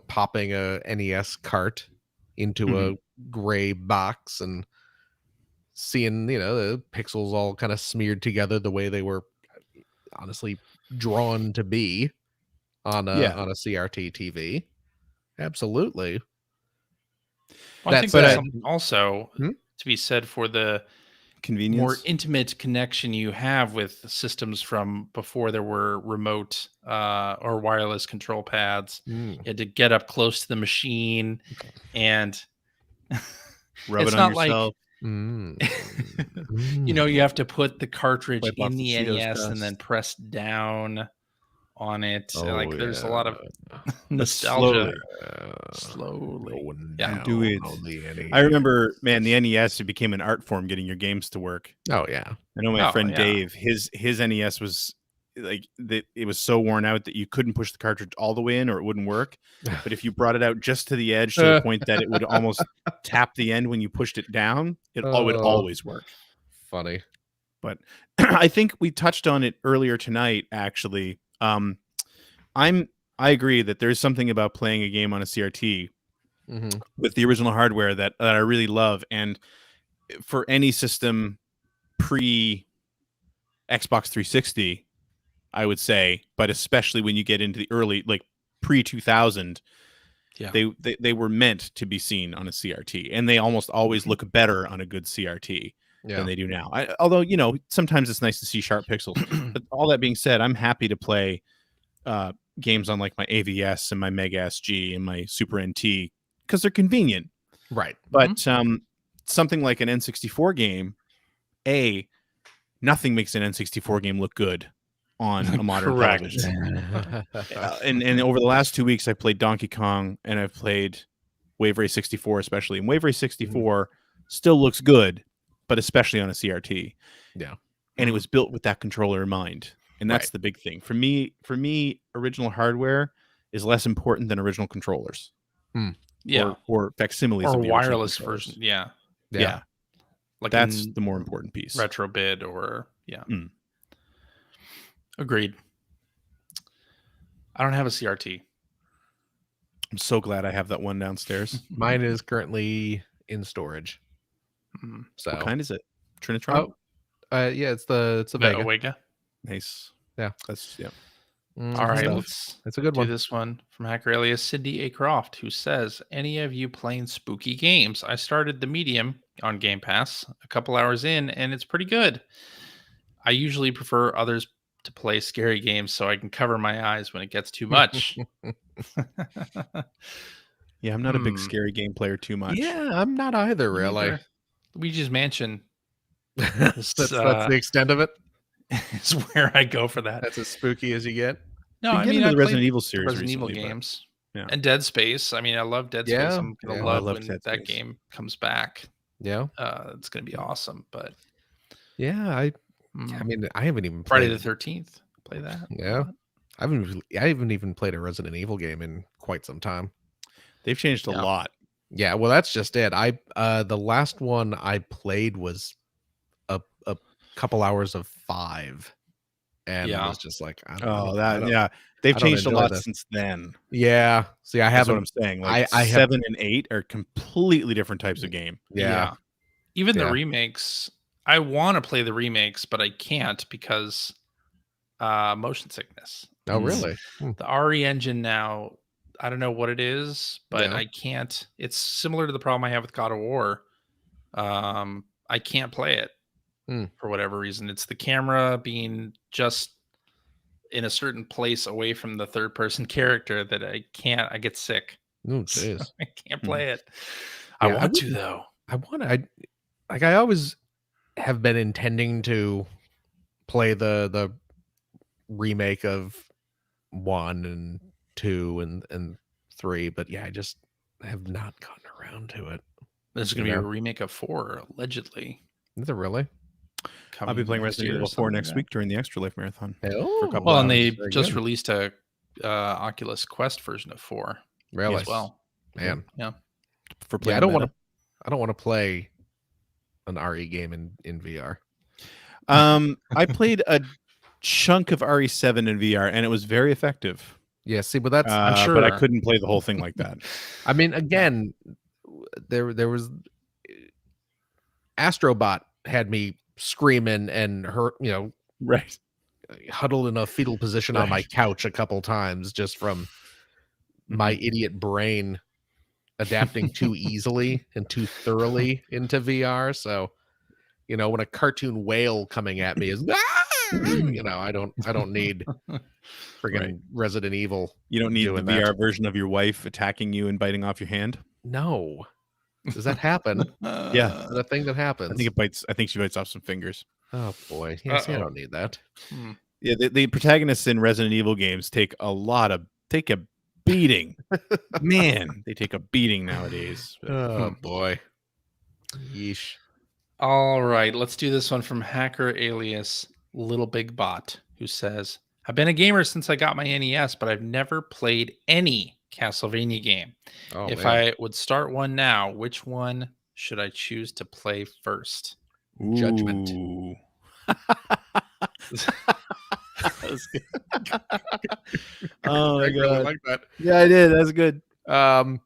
popping a NES cart into a gray box and seeing the pixels all kind of smeared together the way they were honestly drawn to be on a CRT TV. Absolutely. Well, I think there's something also to be said for the convenience, more intimate connection you have with systems from before there were remote or wireless control pads. You had to get up close to the machine and rub it's it on not yourself. You have to put the cartridge in the NES and then press down on it. There's a lot of nostalgia. Slowly. Do it. I remember, man, the NES, it became an art form getting your games to work. Oh yeah. I know my friend Dave, his NES was like it was so worn out that you couldn't push the cartridge all the way in or it wouldn't work. But if you brought it out just to the edge to the point that it would almost tap the end when you pushed it down, it would always work. Funny. But I think we touched on it earlier tonight, actually. I agree that there's something about playing a game on a CRT with the original hardware that I really love. And for any system pre Xbox 360, I would say, but especially when you get into the early, like pre 2000, they were meant to be seen on a CRT, and they almost always look better on a good CRT than they do now. Although, sometimes it's nice to see sharp pixels. But all that being said, I'm happy to play games on like my AVS and my Mega SG and my Super NT because they're convenient. Right. But something like an N64 game, nothing makes an N64 game look good on a modern television. And over the last 2 weeks, I played Donkey Kong and I've played Wave Race 64, especially. And Wave Race 64 still looks good, but especially on a CRT. Yeah. And it was built with that controller in mind. And that's the big thing. For me, original hardware is less important than original controllers. Or facsimiles or of the wireless version. Yeah. Like that's the more important piece. Retro bid or Agreed. I don't have a CRT. I'm so glad I have that one downstairs. Mine is currently in storage. So what kind is it? Trinitron? Yeah, it's the Vega. Vega. Nice. Yeah. That's All right, that's a good one. Do this one from Hacker Alias Cindy A. Croft, who says, any of you playing spooky games? I started the Medium on Game Pass a couple hours in, and it's pretty good. I usually prefer others to play scary games so I can cover my eyes when it gets too much. Yeah, I'm not a big scary game player too much. Yeah, I'm not either, really. Luigi's Mansion. That's the extent of it. Is where I go for that. That's as spooky as you get. No, I mean, the Resident Evil series, Resident Evil games, and Dead Space. I mean, I love Dead Space. I'm gonna love when that game comes back. Yeah, it's gonna be awesome. But I mean, I haven't even played Friday the 13th. Play that. Yeah, I haven't even played a Resident Evil game in quite some time. They've changed a lot. Yeah, well, that's just it. The last one I played was a couple hours of 5. And I was just like, they've changed a lot since then. Yeah. See, I haven't. That's what I'm saying. Like I 7 and 8 are completely different types of game. Yeah. Even the remakes, I want to play the remakes, but I can't because motion sickness. Oh, really? The RE engine now, I don't know what it is, but Yeah. I can't. It's similar to the problem I have with God of War. I can't play it for whatever reason. It's the camera being just in a certain place away from the third person character that I can't. I get sick. Oh, jeez. So I can't play it. Yeah, I want to though. I always have been intending to play the remake of 1 and 2 and 3, but yeah, I just have not gotten around to it. There's going to be a remake of 4, allegedly. Is it really? I'll be playing Resident Evil 4 next week during the Extra Life Marathon. Oh, well, and they just released a Oculus Quest version of 4 really as well. Man, yeah. For playing, I don't want to play an RE game in VR. I played a chunk of RE7 in VR, and it was very effective. Yeah, see, but that's I'm sure, but I couldn't play the whole thing like that. I mean, again, there was Astrobot had me screaming and hurt, Right. huddled in a fetal position on my couch a couple times just from my idiot brain adapting too easily and too thoroughly into VR. So, when a cartoon whale coming at me is, I don't need friggin' Resident Evil. You don't need the doing VR that. version of your wife attacking you and biting off your hand. No. Does that happen? Yeah. Is that a thing that happens? I think she bites off some fingers. Oh boy. Yes, I don't need that. Yeah, the protagonists in Resident Evil games take a beating. Man, they take a beating nowadays. Oh boy. Yeesh. All right, let's do this one from hacker alias Little Big Bot, who says, I've been a gamer since I got my NES, but I've never played any Castlevania game. Oh, if man. I would start one now, which one should I choose to play first? Judgment. Ooh. Oh my I really god. like that. Yeah, I did. That's good. I'm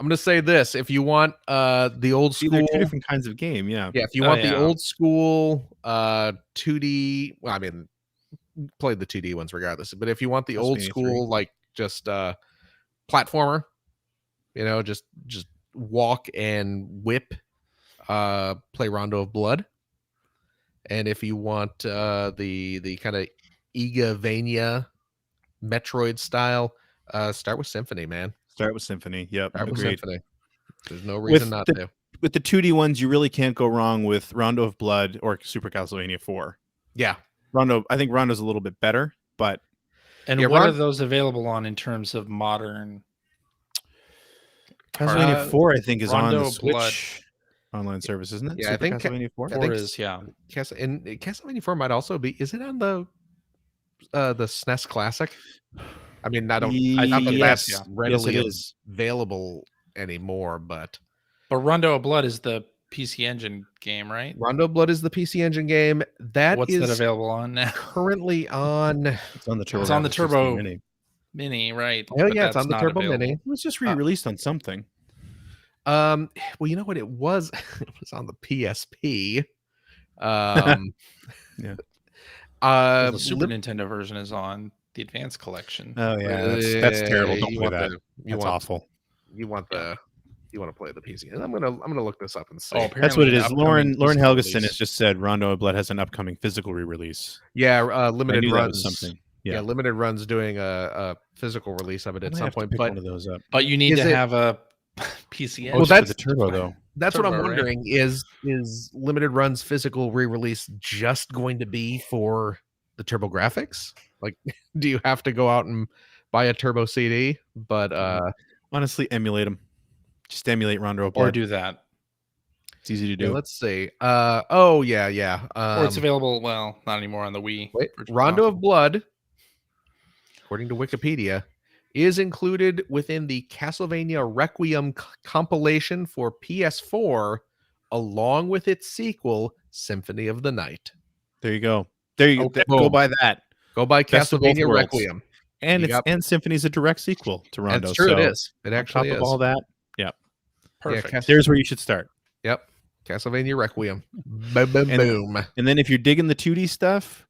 gonna say this: if you want the old See, school, they're two different kinds of game. Yeah. yeah, if you Oh, want yeah. the old school 2D, well, I mean, played the 2D ones regardless. But if you want the old Castlevania school, like just platformer, just walk and whip, play Rondo of Blood. And if you want the kind of Igavania Metroid style, start with Symphony, man. Start with Symphony. Yep. Start with Agreed. Symphony. There's no reason not to. With the 2D ones, you really can't go wrong with Rondo of Blood or Super Castlevania 4. Yeah. I think Rondo's a little bit better, but And Yeah, what are Ron- those available on in terms of modern? Castlevania 4, I think, is Rondo on the of Blood. Switch online service, isn't it? Yeah, I Super think Castlevania 4. I 4 think is, yeah. And Castlevania 4 might also be. Is it on the SNES Classic? I mean, I don't. Not that Yes. that's Yes, readily it is. available anymore, but But Rondo of Blood is the PC Engine game, right? Rondo of Blood is the PC Engine game. What's that is available on now? currently on. It's on the Turbo. It's on the Graphics 60 Turbo Mini. Mini, right? Oh But yeah, it's that's on the not Turbo available. Mini. It was just re-released on something. Well, you know what it was? It was on the PSP. Yeah. The Super Nintendo version is on the Advanced Collection. Oh yeah, that's terrible. Don't you play want that. the- That's awful. You want to play the PC, and I'm gonna look this up and see. Oh, That's what it apparently is. the Lauren upcoming physical Helgeson release. has just said Rondo of Blood has an upcoming physical re-release. Yeah, I limited knew that was runs. something. Yeah. Limited runs doing a physical release of it I at might some have to point. pick But one of those up. But you need Is to it- have a PC Engine. Well, that's the Turbo though. that's what I'm Turbo, right? wondering: is limited runs physical re-release just going to be for the Turbo Graphics? Like, do you have to go out and buy a Turbo CD? But Honestly, emulate them. Just emulate Rondo of or Blood. do that. It's easy to yeah, do. let's see. Oh yeah. Or it's available, well, not anymore on the Wii. Wait, Virtual Rondo Console. of Blood, according to Wikipedia, is included within the Castlevania Requiem compilation for PS4, along with its sequel, Symphony of the Night. There you go. There you Okay, go. boom. By that. Go buy Best of both Castlevania worlds. Requiem. And You it's got- and Symphony's a direct sequel to Rondo. That's true. So It is. It on actually top is. of all that. Perfect. Cas- There's where you should start. Yep. Castlevania Requiem. Boom, boom, And- boom. And then if you're digging the 2D stuff,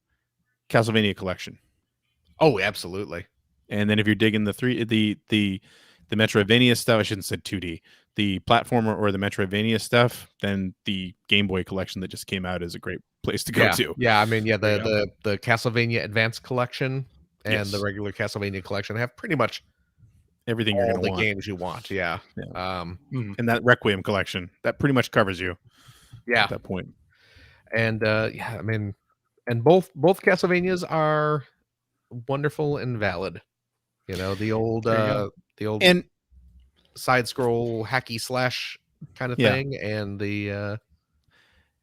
Castlevania Collection. Oh, absolutely. And then if you're digging the Metroidvania stuff, I shouldn't say 2D, the platformer or the Metroidvania stuff, then the Game Boy collection that just came out is a great place to go to. Yeah, I mean, There you the Castlevania Advanced Collection and the Yes. regular Castlevania Collection have pretty much Everything you're all going to the want. games you want. Yeah. And that Requiem collection, that pretty much covers you Yeah. at that point. And yeah, I mean, and both Castlevanias are wonderful and valid. You know, the old And side scroll hacky slash kind of Yeah. thing, and the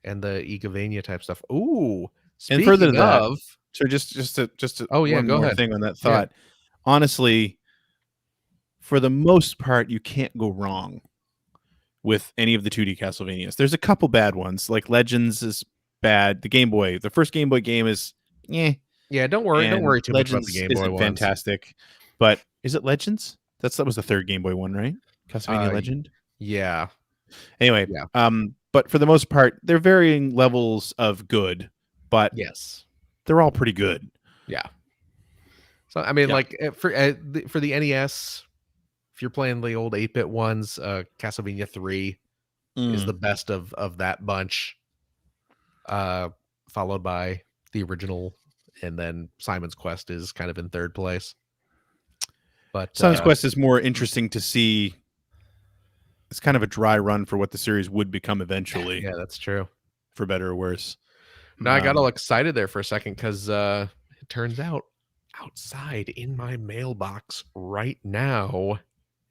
Egavania type stuff. Ooh, And further to speaking that, of, so just to Oh, yeah, one go more ahead. thing on that thought. Honestly, for the most part, you can't go wrong with any of the 2D Castlevanias. There's a couple bad ones, like Legends is bad. The first Game Boy game is yeah, don't worry and too much about Legends the Game Boy isn't ones. fantastic. But is it Legends? That was the third Game Boy one, right? Castlevania Legend. Yeah, Anyway, yeah. But for the most part, they're varying levels of good, but Yes. they're all pretty good. Yeah. So I mean, Yeah. like for the NES, if you're playing the old 8-bit ones, Castlevania 3 is the best of that bunch. Followed by the original, and then Simon's Quest is kind of in third place. But Simon's Quest is more interesting to see. It's kind of a dry run for what the series would become eventually, yeah, that's true. for better or worse. Now I got all excited there for a second because it turns out outside in my mailbox right now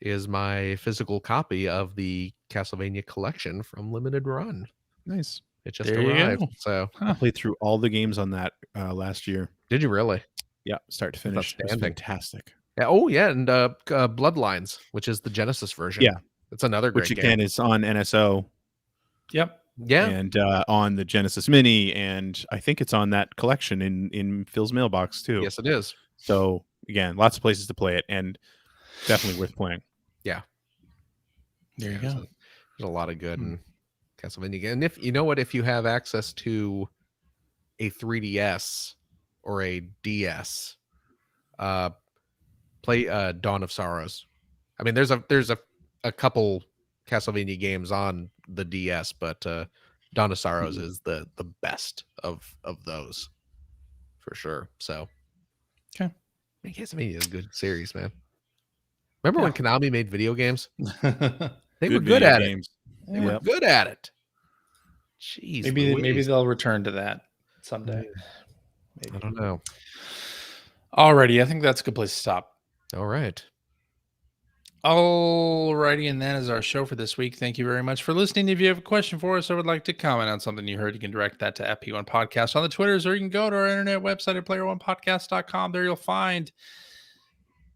is my physical copy of the Castlevania collection from Limited Run. Nice. It just There you arrived. go. So I played through all the games on that last year. did you really? Yeah, start to finish. It was outstanding. fantastic. Yeah, oh yeah, and Bloodlines, which is the Genesis version. Yeah. It's another great Which again game. is on NSO Yep. Yeah. and on the Genesis Mini, and I think it's on that collection in Phil's mailbox too. Yes, it is. So again, lots of places to play it, and definitely worth playing. There you There's go. a lot of good in Castlevania. And if you know what, if you have access to a 3DS or a DS, play Dawn of Sorrows. I mean, there's a couple Castlevania games on the DS, but Dawn of Sorrows is the best of those for sure. So, Okay. Man, Castlevania is a good series, man. Remember when Konami made video games? They were good video at games. it. They were good at it. Jeez, maybe Louise. they'll return to that someday. Maybe. I don't know. Alrighty, I think that's a good place to stop. All right. Alrighty, and that is our show for this week. Thank you very much for listening. If you have a question for us or would like to comment on something you heard, you can direct that to FP1 Podcast on the Twitters, or you can go to our internet website at player1podcast.com. There you'll find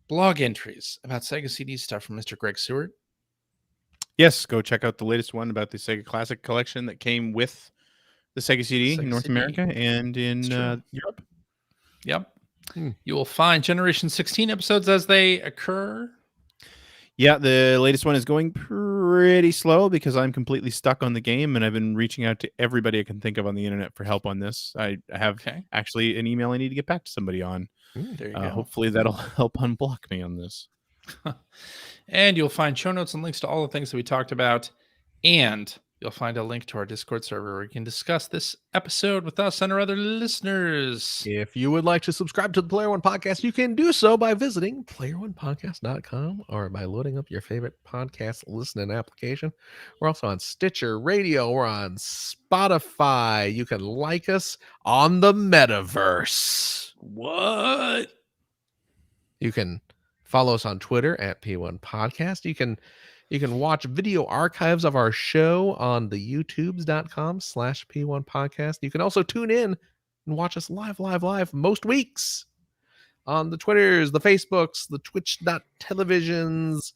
blog entries about Sega CD stuff from Mr. Greg Seward. Yes, go check out the latest one about the Sega Classic Collection that came with the Sega CD Sega in North CD. America and in true. Europe. Yep. You will find Generation 16 episodes as they occur. Yeah, the latest one is going pretty slow because I'm completely stuck on the game, and I've been reaching out to everybody I can think of on the internet for help on this. I have actually an email I need to get back to somebody on. There you go. Hopefully that'll help unblock me on this. And you'll find show notes and links to all the things that we talked about. And you'll find a link to our Discord server where you can discuss this episode with us and our other listeners. If you would like to subscribe to the Player One Podcast, you can do so by visiting player1podcast.com or by loading up your favorite podcast listening application. We're also on Stitcher Radio. We're on Spotify. You can like us on the Metaverse. What? You can follow us on Twitter at P1 Podcast. You can watch video archives of our show on the youtubes.com/P1 Podcast. You can also tune in and watch us live most weeks on the Twitters, the Facebooks, the Twitch.televisions,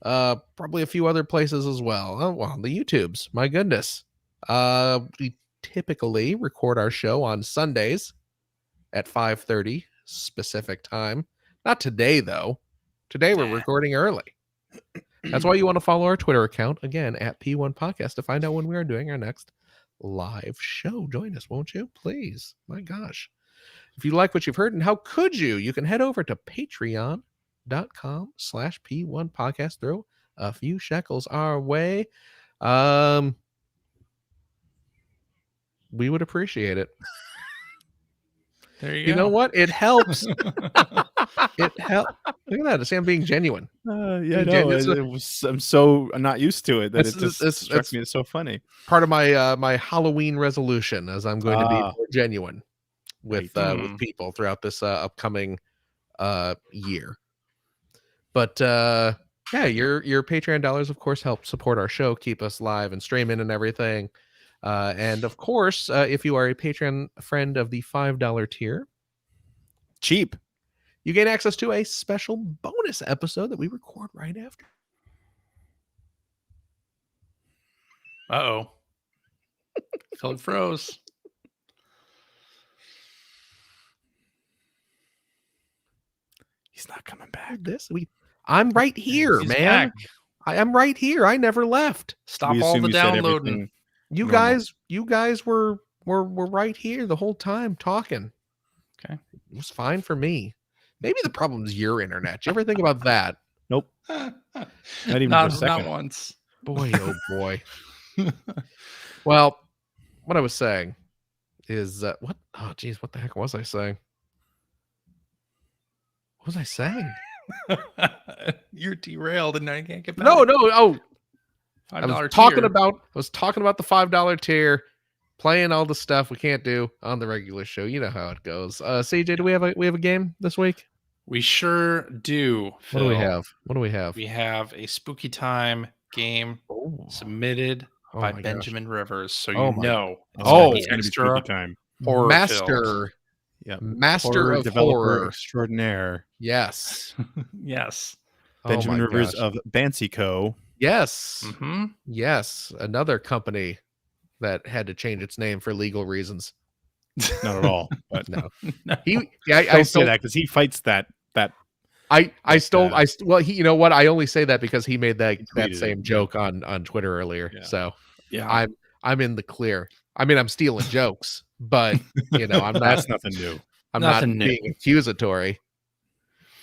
probably a few other places as well. Oh, well, the YouTubes, my goodness. We typically record our show on Sundays at 5:30 specific time. Not today, though. Today we're recording early. That's why you want to follow our Twitter account, again, at P1 Podcast, to find out when we are doing our next live show. Join us, won't you? Please. My gosh. If you like what you've heard, and how could you? You can head over to patreon.com/P1 Podcast. Throw a few shekels our way. We would appreciate it. There you You go. know what? It helps. It helps. Look at that. See, I'm being genuine. Yeah, no, I'm so not used to it that it just struck me as so funny. Part of my my Halloween resolution, as I'm going to be more genuine with people throughout this upcoming year. But yeah, your Patreon dollars, of course, help support our show, keep us live and streaming and everything. And of course, if you are a Patreon friend of the $5 tier, cheap, you gain access to a special bonus episode that we record right after. Uh-oh. Philip froze. He's not coming back. I'm right here, He's man. back. I am right here. I never left. Stop all the downloading. You guys were right here the whole time talking. Okay. It was fine for me. Maybe the problem is your internet. You ever think about that? Nope. Not even for a second. Not once. Boy, oh boy. Well, what I was saying is what? Oh, geez, what the heck was I saying? What was I saying? You're derailed, and now you can't get back. No. Oh, $5 I was tier. talking about the $5 tier, playing all the stuff we can't do on the regular show. You know how it goes. CJ, do we have a game this week? We sure do. Phil. What do we have? We have a Spooky Time game submitted by Benjamin Rivers. So you know it's gonna be extra time. Horror Master horror of developer horror extraordinaire. Yes. Yes. Benjamin Rivers of Bancy Co. Yes. Mm-hmm. Yes. Another company that had to change its name for legal reasons. Not at all. But no. No. I say that because he fights that. Well, you know what? I only say that because he made that same joke on Twitter earlier. Yeah. So yeah, I'm in the clear. I mean, I'm stealing jokes, but I'm not. That's nothing new. I'm not being accusatory.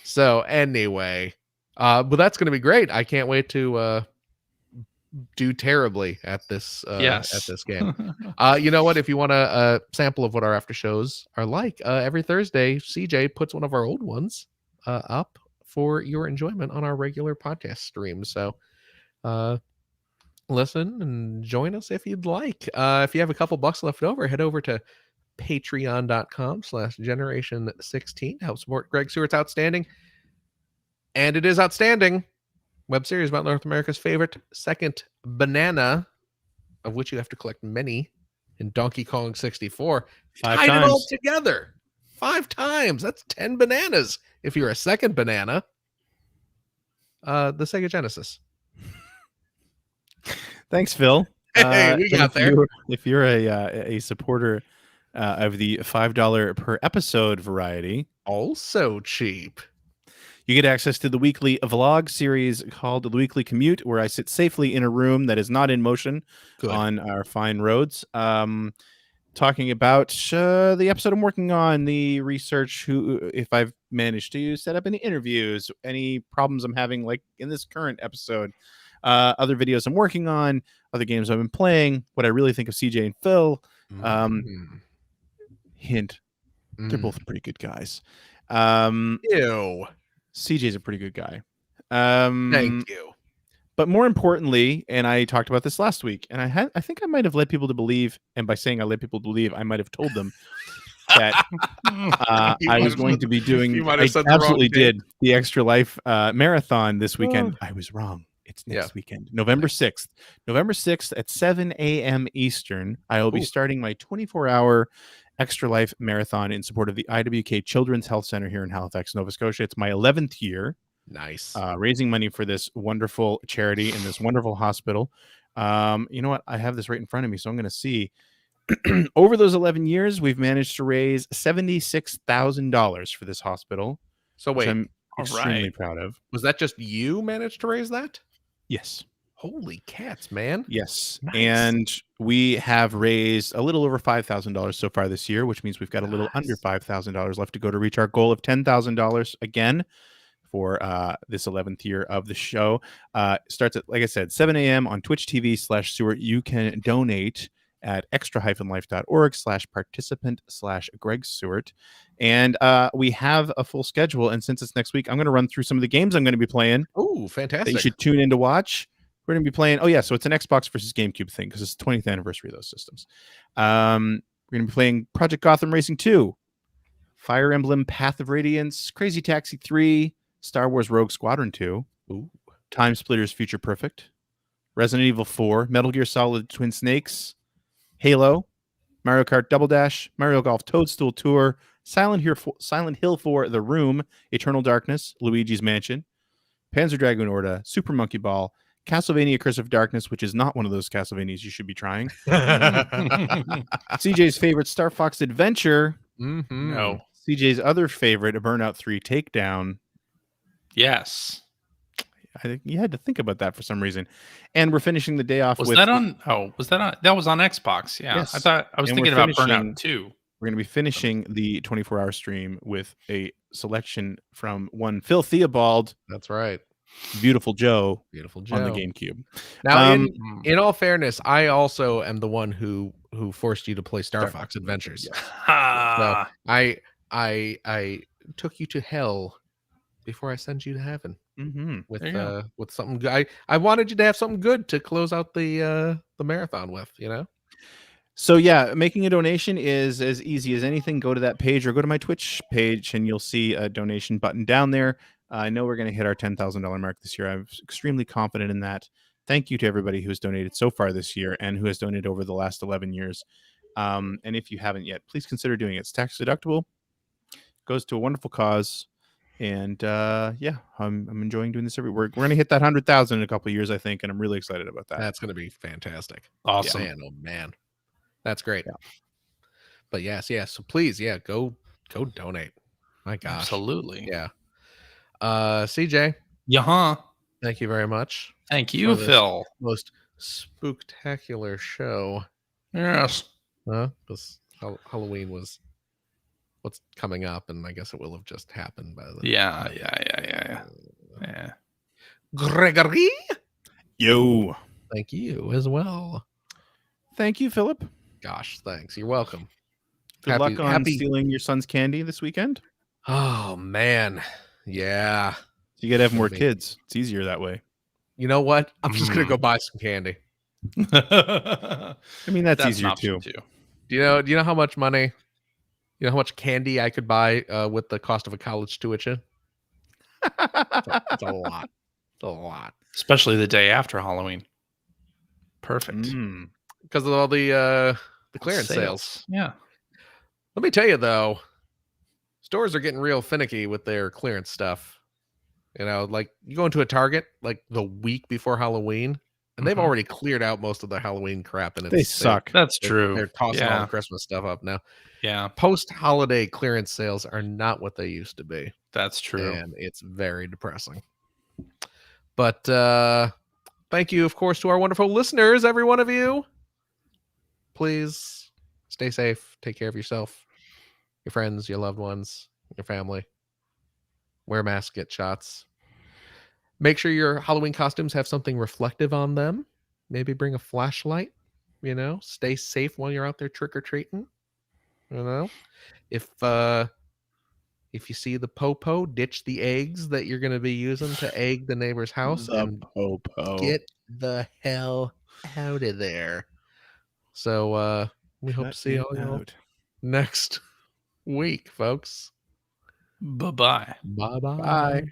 So anyway, but that's going to be great. I can't wait to do terribly at this game. You know what? If you want a sample of what our after shows are like, every Thursday, CJ puts one of our old ones up for your enjoyment on our regular podcast stream. So listen and join us if you'd like. If you have a couple bucks left over, head over to patreon.com/generation16 to help support Greg Stewart's outstanding, and it is outstanding, web series about North America's favorite second banana, of which you have to collect many in Donkey Kong 64. Tied it all together 5 times. That's 10 bananas if you're a second banana. The Sega Genesis. Thanks, Phil. Hey, we got there. If you're a supporter of the $5 per episode variety, also cheap, you get access to the weekly vlog series called The Weekly Commute, where I sit safely in a room that is not in motion on our fine roads, talking about the episode I'm working on, the research, if I've managed to set up any interviews, any problems I'm having, like in this current episode, other videos I'm working on, other games I've been playing, what I really think of CJ and Phil. Hint, they're both pretty good guys. Ew. CJ's a pretty good guy. Thank you. But more importantly, and I talked about this last week, and I think I might have led people to believe, and by saying I led people to believe, I might have told them that I was going to be doing. I absolutely did the Extra Life marathon this weekend. I was wrong. It's next weekend, November 6th. November 6th at 7 a.m. Eastern. I will be starting my 24-hour Extra Life marathon in support of the IWK Children's Health Center here in Halifax, Nova Scotia. It's my 11th year. Nice. Raising money for this wonderful charity in this wonderful hospital. You know what? I have this right in front of me, so I'm going to see. Over those 11 years, we've managed to raise $76,000 for this hospital. So wait, which I'm extremely proud of. Was that just you managed to raise that? Yes. Holy cats, man. Yes. Nice. And we have raised a little over $5,000 so far this year, which means we've got a little under $5,000 left to go to reach our goal of $10,000 again for this 11th year of the show. Starts at, like I said, 7 a.m. on Twitch TV/Seward. You can donate at extra-life.org/participant/Greg Seward. And we have a full schedule. And since it's next week, I'm going to run through some of the games I'm going to be playing. Oh, fantastic. That you should tune in to watch. We're going to be playing. Oh, yeah. So it's an Xbox versus GameCube thing because it's the 20th anniversary of those systems. We're going to be playing Project Gotham Racing 2, Fire Emblem Path of Radiance, Crazy Taxi 3, Star Wars Rogue Squadron 2, Time Splitters Future Perfect, Resident Evil 4, Metal Gear Solid Twin Snakes, Halo, Mario Kart Double Dash, Mario Golf Toadstool Tour, Silent Hill 4 The Room, Eternal Darkness, Luigi's Mansion, Panzer Dragoon Orta, Super Monkey Ball, Castlevania Curse of Darkness, which is not one of those Castlevanias you should be trying. CJ's favorite Star Fox Adventure. No. CJ's other favorite, a Burnout 3 Takedown. Yes. I think you had to think about that for some reason. And we're finishing the day off Was with... that on... Oh, was that on... That was on Xbox. Yeah. Yes. I was thinking about Burnout 2. We're going to be finishing the 24-hour stream with a selection from one Phil Theobald. That's right. Beautiful Joe on the GameCube. Now, in all fairness, I also am the one who forced you to play Star Fox Adventures. Yes. So I took you to hell before I sent you to heaven with something good. I wanted you to have something good to close out the marathon with, you know. So yeah, making a donation is as easy as anything. Go to that page or go to my Twitch page, and you'll see a donation button down there. I know we're going to hit our $10,000 mark this year. I'm extremely confident in that. Thank you to everybody who has donated so far this year and who has donated over the last 11 years. And if you haven't yet, please consider doing it. It's tax deductible, goes to a wonderful cause. And yeah, I'm enjoying doing this every week. We're going to hit that 100,000 in a couple of years, I think. And I'm really excited about that. That's going to be fantastic. Awesome. Man, oh man. That's great. Yeah. But yes. So please, go donate. My gosh. Absolutely. Yeah. CJ. Yeah. Thank you very much. Thank you, Phil. Most spooktacular show. Yes. Because Halloween was what's coming up, and I guess it will have just happened by the Yeah. Gregory. Yo. Thank you as well. Thank you, Philip. Gosh, thanks. You're welcome. Good luck on stealing your son's candy this weekend. Oh man. Yeah. You gotta have more kids. It's easier that way. You know what? I'm just gonna go buy some candy. I mean, that's easier too. Do you know how much money? You know how much candy I could buy with the cost of a college tuition? It's a lot. It's a lot. Especially the day after Halloween. Perfect. Because of all the clearance sales. Yeah. Let me tell you though, stores are getting real finicky with their clearance stuff. You know, like you go into a Target like the week before Halloween, and they've already cleared out most of the Halloween crap, and they suck. That's true. They're tossing all the Christmas stuff up now. Yeah. Post-holiday clearance sales are not what they used to be. That's true. And it's very depressing. But thank you, of course, to our wonderful listeners, every one of you. Please stay safe. Take care of yourself, your friends, your loved ones, your family. Wear masks, get shots. Make sure your Halloween costumes have something reflective on them. Maybe bring a flashlight, you know. Stay safe while you're out there trick-or-treating. You know. If you see the popo, ditch the eggs that you're going to be using to egg the neighbor's house and get the hell out of there. So we hope to see you next week, folks. Bye-bye. Bye-bye. Bye.